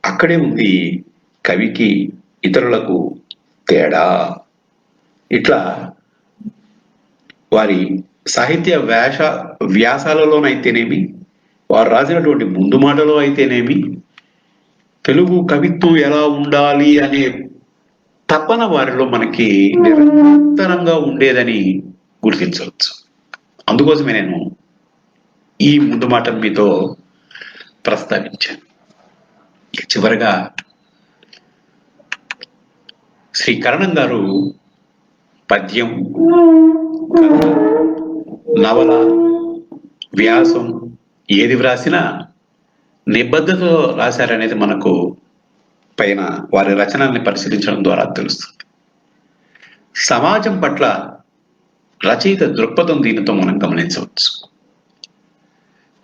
అక్కడే ఉంది కవికి ఇతరులకు తేడా. ఇట్లా వారి సాహిత్య వ్యాసాలలోనైతేనేమి, వారు రాసినటువంటి ముందు మాటలో అయితేనేమి, తెలుగు కవిత్వం ఎలా ఉండాలి అనే తపన వారిలో మనకి నిరంతరంగా ఉండేదని గుర్తించవచ్చు. అందుకోసమే నేను ఈ ముందు మాటను మీతో ప్రస్తావించాను. చివరగా శ్రీ కరణం గారు పద్యం, కథ, నవల, వ్యాసం ఏది వ్రాసినా నిబద్ధతతో రాశారనేది మనకు పైన వారి రచనల్ని పరిశీలించడం ద్వారా తెలుస్తుంది. సమాజం పట్ల రచయిత దృక్పథం దీనితో మనం గమనించవచ్చు.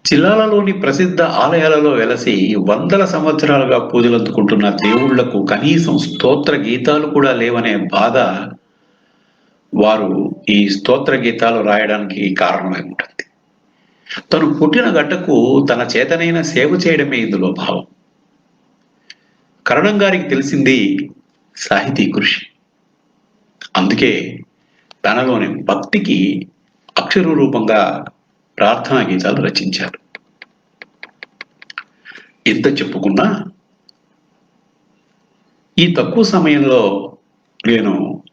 జిల్లాలలోని ప్రసిద్ధ ఆలయాలలో వెలసి వందల సంవత్సరాలుగా పూజలు అందుకుంటున్న దేవుళ్లకు కనీసం స్తోత్ర గీతాలు కూడా లేవనే బాధ వారు ఈ స్తోత్ర గీతాలు రాయడానికి కారణమై ఉంటుంది. తను పుట్టిన గడ్డకు తన చేతనైన సేవ చేయడమే ఇందులో భావం. కరణం గారికి తెలిసింది సాహితీ కృషి. అందుకే తనలోని భక్తికి అక్షర రూపంగా ప్రార్థనా గీతాలు రచించారు. ఎంత చెప్పుకున్నా ఈ తక్కువ సమయంలో నేను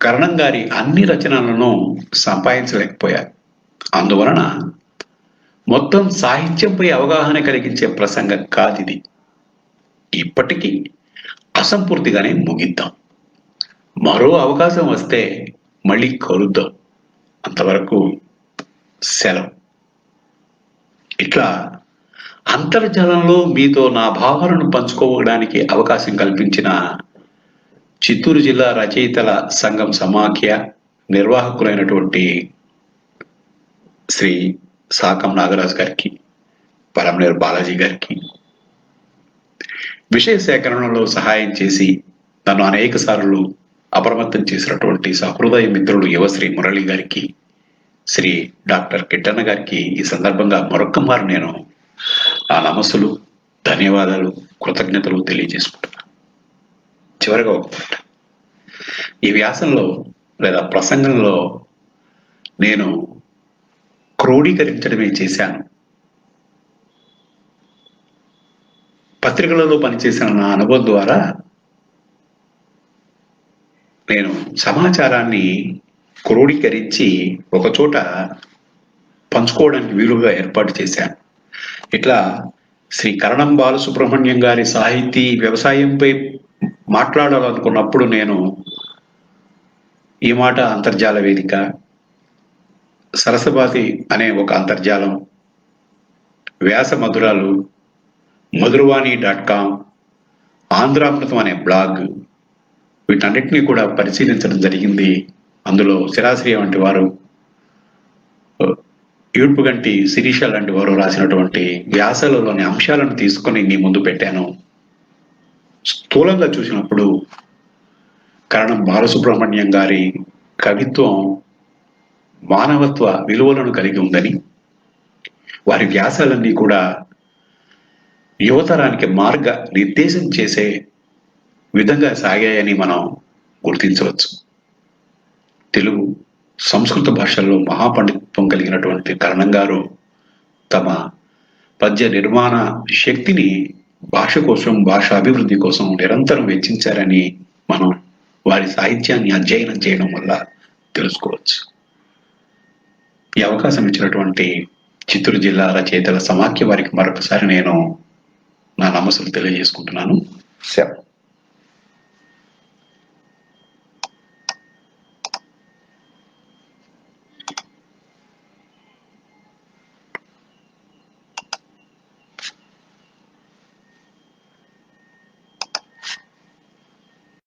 కరణం గారి అన్ని రచనలను సంపాదించలేకపోయాను. అందువలన మొత్తం సాహిత్యంపై అవగాహన కలిగించే ప్రసంగం కాదిది. ఇప్పటికీ అసంపూర్తిగానే ముగిద్దాం. మరో అవకాశం వస్తే మళ్ళీ కలుద్దాం. అంతవరకు సెలవు. ఇట్లా అంతర్జాలంలో మీతో నా భావాలను పంచుకోవడానికి అవకాశం కల్పించిన చిత్తూరు జిల్లా రచయితల సంఘం సమాఖ్య నిర్వాహకులైనటువంటి శ్రీ సాకం నాగరాజు గారికి, పరమనేరు బాలాజీ గారికి, విషయ సేకరణలో సహాయం చేసి నన్ను అనేక సార్లు అప్రమత్తం చేసినటువంటి సహృదయ మిత్రుడు యువశ్రీ మురళి గారికి, శ్రీ డాక్టర్ కిట్టన్న గారికి ఈ సందర్భంగా మరొక్క మారు నేను ఆ నమస్సులు, ధన్యవాదాలు, కృతజ్ఞతలు తెలియజేసుకుంటున్నాను. చివరిగా ఒక మాట. ఈ వ్యాసంలో లేదా ప్రసంగంలో నేను క్రోడీకరించడమే చేశాను. పత్రికలలో పనిచేసిన నా అనుభవం ద్వారా నేను సమాచారాన్ని క్రోడీకరించి ఒకచోట పంచుకోవడానికి వీలుగా ఏర్పాటు చేశాను. ఇట్లా శ్రీ కరణం బాలసుబ్రహ్మణ్యం గారి సాహితీ వ్యవసాయంపై మాట్లాడాలనుకున్నప్పుడు నేను ఈ మాట అంతర్జాల వేదిక, సరసభాతి అనే ఒక అంతర్జాలం, వ్యాస మధురాలు, మధురవాణి.com, ఆంధ్రామృతం అనే బ్లాగ్, వీటన్నిటినీ కూడా పరిశీలించడం జరిగింది. అందులో శిరాశ్రీ వంటి వారు, ఈడ్పుగంటి శిరీష లాంటి వారు రాసినటువంటి వ్యాసాలలోని అంశాలను తీసుకొని మీ ముందు పెట్టాను. స్థూలంగా చూసినప్పుడు కరణం బాలసుబ్రహ్మణ్యం గారి కవిత్వం మానవత్వ విలువలను కలిగి ఉందని, వారి వ్యాసాలన్నీ కూడా యువతరానికి మార్గ నిర్దేశం చేసే విధంగా సాగాయని మనం గుర్తించవచ్చు. తెలుగు, సంస్కృత భాషల్లో మహాపండిత్వం కలిగినటువంటి కరణం గారు తమ పద్య నిర్మాణ శక్తిని భాష కోసం, భాష అభివృద్ధి కోసం నిరంతరం వెచ్చించారని మనం వారి సాహిత్యాన్ని అధ్యయనం చేయడం వల్ల తెలుసుకోవచ్చు. ఈ అవకాశం ఇచ్చినటువంటి చిత్తూరు జిల్లా రచయితల సమాఖ్య వారికి మరొకసారి నేను నా నమస్సులు తెలియజేసుకుంటున్నాను. సెలవు.